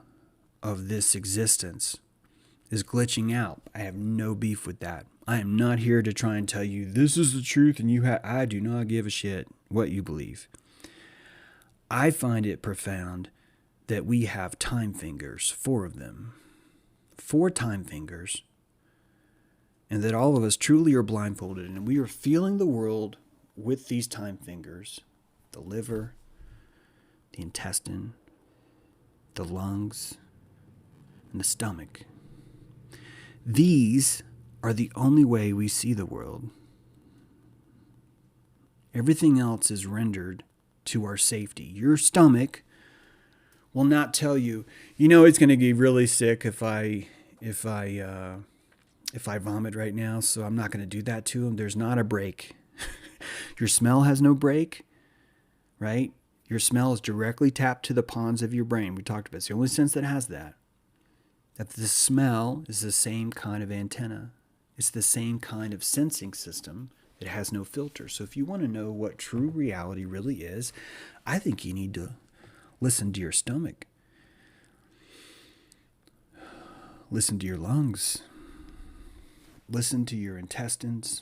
of this existence is glitching out, I have no beef with that. I am not here to try and tell you this is the truth and I do not give a shit what you believe. I find it profound that we have time fingers, 4 of them. 4 time fingers. And that all of us truly are blindfolded and we are feeling the world with these time fingers. The liver, the intestine, the lungs, and the stomach. These are the only way we see the world. Everything else is rendered to our safety. Your stomach will not tell you, it's going to get really sick if I vomit right now, so I'm not going to do that to him. There's not a break. Your smell has no break, right? Your smell is directly tapped to the pons of your brain. We talked about it. It's the only sense that has that. That the smell is the same kind of antenna. It's the same kind of sensing system. It has no filter. So if you want to know what true reality really is, I think you need to listen to your stomach. Listen to your lungs. Listen to your intestines.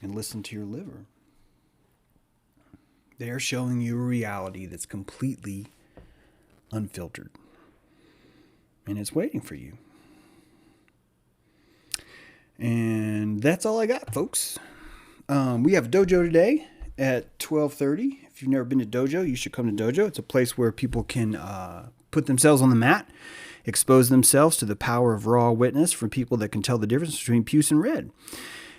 And listen to your liver. They are showing you a reality that's completely unfiltered. And it's waiting for you. And that's all I got, folks. We have Dojo today at 12:30. If you've never been to Dojo, you should come to Dojo. It's a place where people can put themselves on the mat, expose themselves to the power of raw witness from people that can tell the difference between puce and red.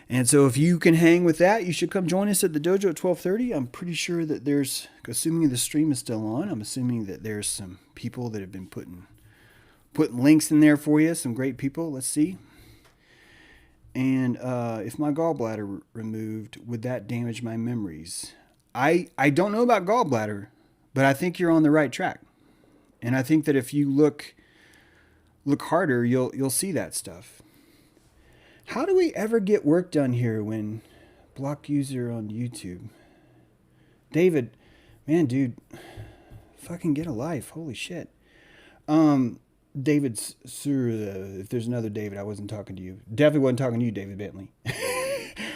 And so if you can hang with that, you should come join us at the Dojo at 12:30. I'm pretty sure that there's, assuming the stream is still on, I'm assuming that there's some people that have been putting links in there for you, some great people. Let's see. And if my gallbladder removed, would that damage my memories? I don't know about gallbladder, but I think you're on the right track. And I think that if you look harder, you'll see that stuff. How do we ever get work done here when block user on YouTube? David, man, dude, fucking get a life. Holy shit. David, sir, if there's another David, I wasn't talking to you. Definitely wasn't talking to you, David Bentley.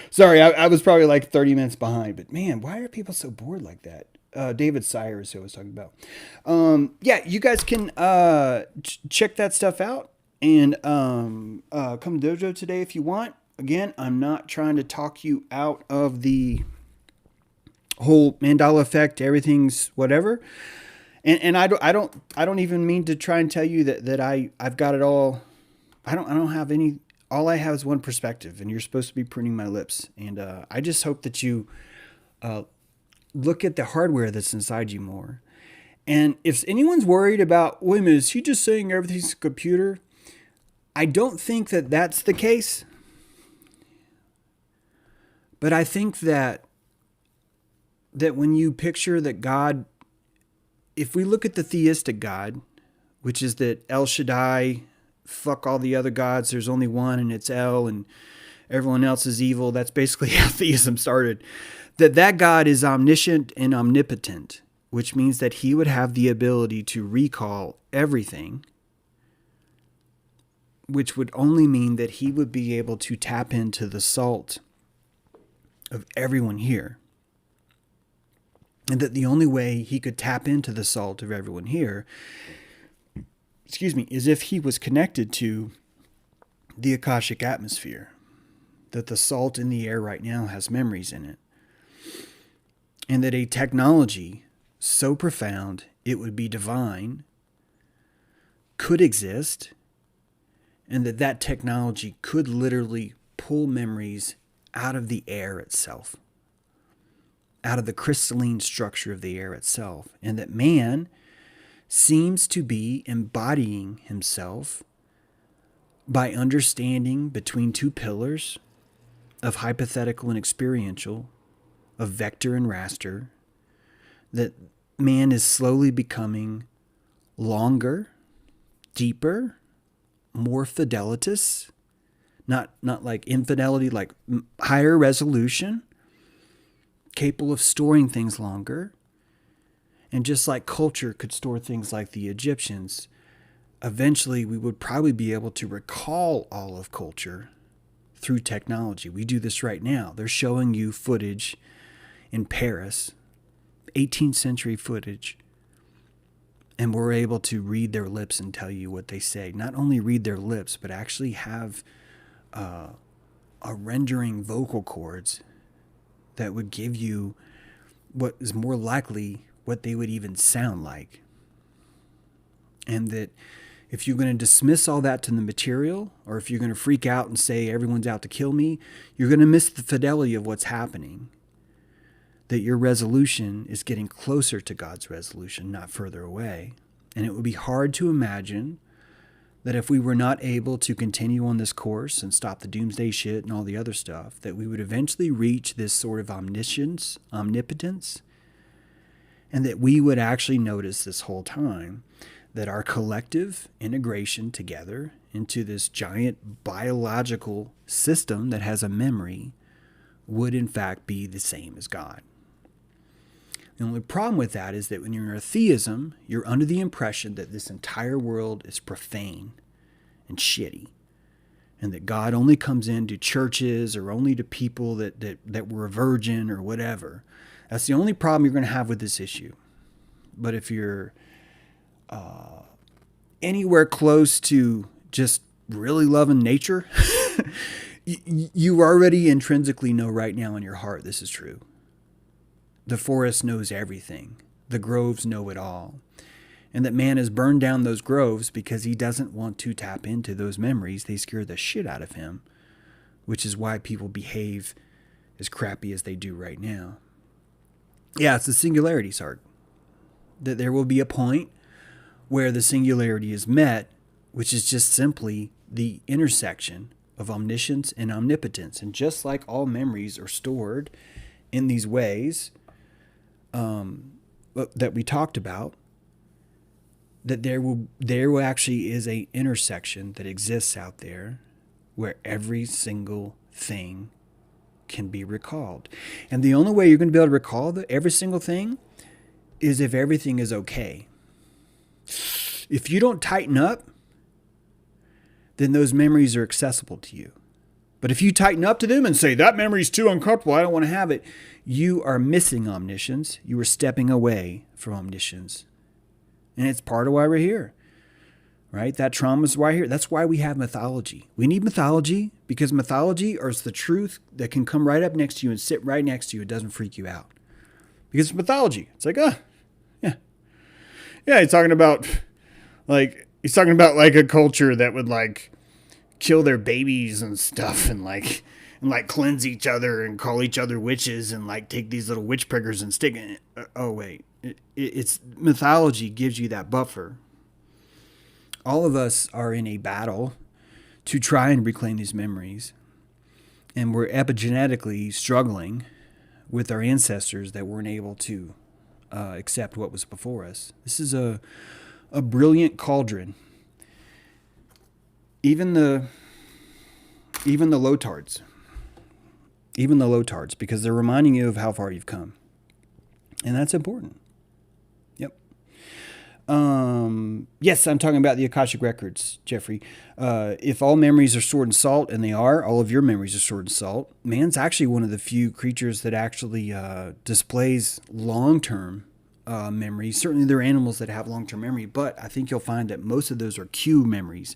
Sorry, I was probably like 30 minutes behind. But man, why are people so bored like that? David Sire is who I was talking about. Yeah, you guys can check that stuff out. And come to Dojo today if you want. Again, I'm not trying to talk you out of the whole Mandela Effect. Everything's whatever. And I don't even mean to try and tell you that I've got it all. I don't have any. All I have is one perspective, and you're supposed to be pruning my lips. And I just hope that you look at the hardware that's inside you more. And if anyone's worried about, wait a minute, is he just saying everything's a computer? I don't think that that's the case. But I think that when you picture that God, if we look at the theistic God, which is that El Shaddai, fuck all the other gods, there's only one and it's El and everyone else is evil. That's basically how theism started. That God is omniscient and omnipotent, which means that he would have the ability to recall everything, which would only mean that he would be able to tap into the salt of everyone here. And that the only way he could tap into the salt of everyone here, is if he was connected to the Akashic atmosphere. That the salt in the air right now has memories in it. And that a technology so profound it would be divine could exist. And that technology could literally pull memories out of the air itself. Out of the crystalline structure of the air itself. And that man seems to be embodying himself by understanding between two pillars of hypothetical and experiential, of vector and raster, that man is slowly becoming longer, deeper, more fidelitous, not like infidelity, like higher resolution, capable of storing things longer. And just like culture could store things like the Egyptians, eventually we would probably be able to recall all of culture through technology. We do this right now. They're showing you footage in Paris, 18th century footage, and we're able to read their lips and tell you what they say. Not only read their lips, but actually have a rendering vocal cords that would give you what is more likely what they would even sound like. And that if you're going to dismiss all that to the material, or if you're going to freak out and say everyone's out to kill me, you're going to miss the fidelity of what's happening. That your resolution is getting closer to God's resolution, not further away. And it would be hard to imagine that if we were not able to continue on this course and stop the doomsday shit and all the other stuff, that we would eventually reach this sort of omniscience, omnipotence, and that we would actually notice this whole time that our collective integration together into this giant biological system that has a memory would in fact be the same as God. The only problem with that is that when you're in a theism, you're under the impression that this entire world is profane and shitty, and that God only comes into churches or only to people that were a virgin or whatever. That's the only problem you're going to have with this issue. But if you're anywhere close to just really loving nature, you already intrinsically know right now in your heart this is true. The forest knows everything. The groves know it all. And that man has burned down those groves because he doesn't want to tap into those memories. They scare the shit out of him, which is why people behave as crappy as they do right now. Yeah, it's the singularities arc. That there will be a point where the singularity is met, which is just simply the intersection of omniscience and omnipotence. And just like all memories are stored in these ways that we talked about, that there actually is a intersection that exists out there where every single thing can be recalled. And the only way you're going to be able to recall every single thing is if everything is okay. If you don't tighten up, then those memories are accessible to you. But if you tighten up to them and say, that memory's too uncomfortable, I don't want to have it, you are missing omniscience. You are stepping away from omniscience. And it's part of why we're here, right? That trauma is why we're here. That's why we have mythology. We need mythology because mythology is the truth that can come right up next to you and sit right next to you. It doesn't freak you out. Because it's mythology. It's like, yeah. Yeah, he's talking about like a culture that would like kill their babies and stuff and cleanse each other and call each other witches and like take these little witch prickers and stick in it. Oh, wait. It's mythology gives you that buffer. All of us are in a battle to try and reclaim these memories. And we're epigenetically struggling with our ancestors that weren't able to accept what was before us. This is a brilliant cauldron. Even the low-tards. Even the low-tards, because they're reminding you of how far you've come. And that's important. Yep. Yes, I'm talking about the Akashic Records, Jeffrey. If all memories are stored in salt, and they are, all of your memories are stored in salt, man's actually one of the few creatures that actually displays long-term memory. Certainly there are animals that have long-term memory, but I think you'll find that most of those are cue memories.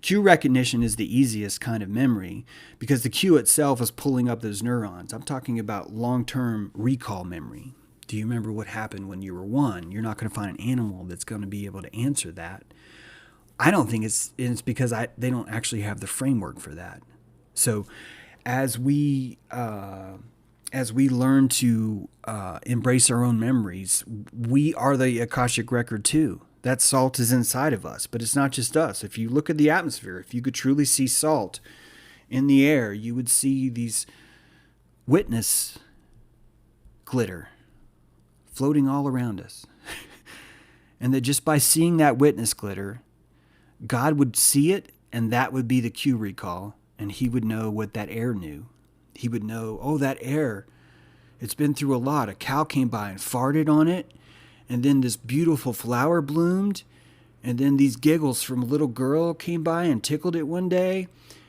Cue recognition is the easiest kind of memory because the cue itself is pulling up those neurons. I'm talking about long-term recall memory. Do you remember what happened when you were one? You're not going to find an animal that's going to be able to answer that. I don't think it's because they don't actually have the framework for that. So as we learn to embrace our own memories, we are the Akashic Record too. That salt is inside of us, but it's not just us. If you look at the atmosphere, if you could truly see salt in the air, you would see these witness glitter floating all around us. And that just by seeing that witness glitter, God would see it and that would be the cue recall, and he would know what that air knew. He would know, oh, that air, it's been through a lot. A cow came by and farted on it, and then this beautiful flower bloomed, and then these giggles from a little girl came by and tickled it one day,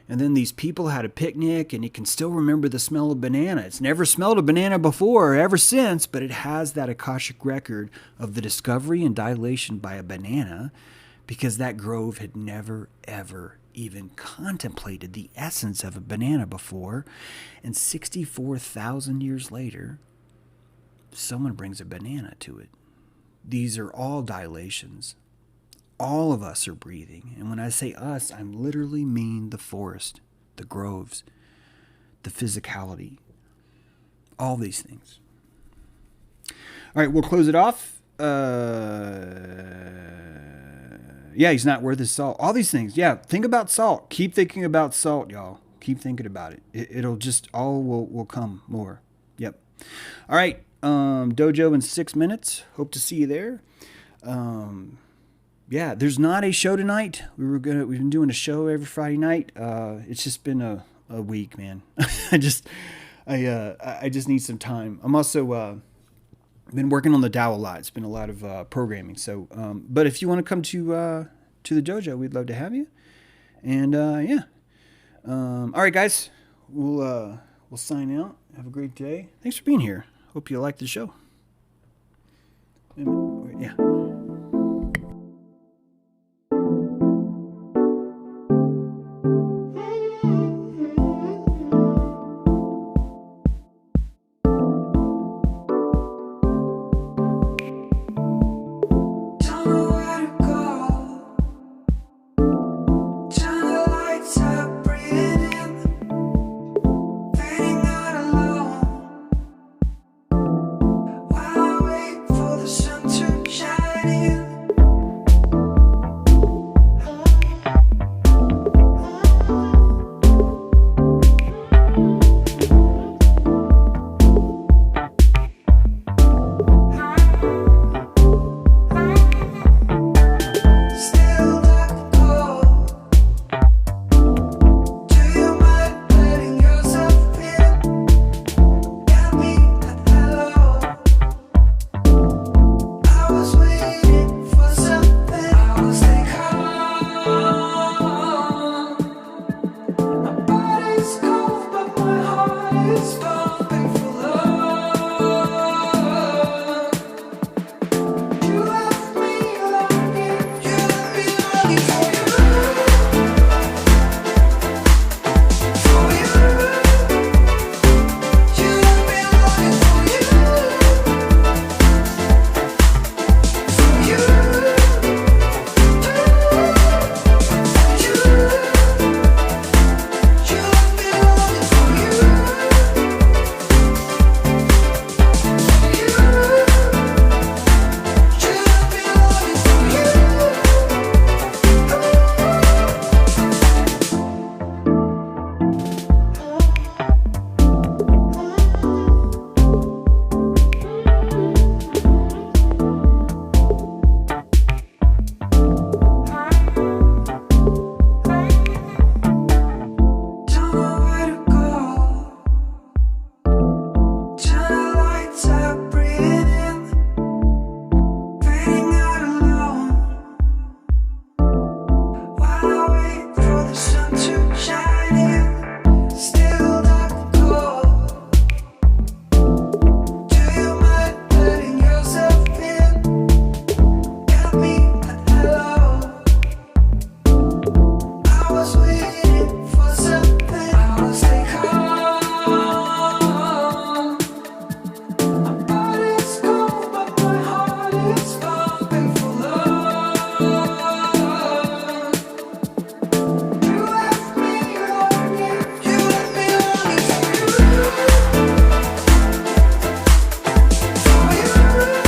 and then these people had a picnic, and he can still remember the smell of banana. It's never smelled a banana before or ever since, but it has that Akashic record of the discovery and dilation by a banana, because that grove had never, ever even contemplated the essence of a banana before. And 64,000 years later, someone brings a banana to it. These are all dilations. All of us are breathing. And when I say us, I literally mean the forest, the groves, the physicality, all these things. All right, we'll close it off. Yeah, he's not worth his salt. All these things. Yeah, think about salt. Keep thinking about salt, y'all. Keep thinking about it. It'll just, all will come more. Yep. All right, dojo in 6 minutes. Hope to see you there. Yeah, there's not a show tonight. We've been doing a show every Friday night. It's just been a week, man. I just need some time. I'm also been working on the DAO a lot. It's been a lot of programming. So, but if you want to come to the dojo, we'd love to have you. And yeah. All right, guys. We'll sign out. Have a great day. Thanks for being here. Hope you liked the show. Yeah.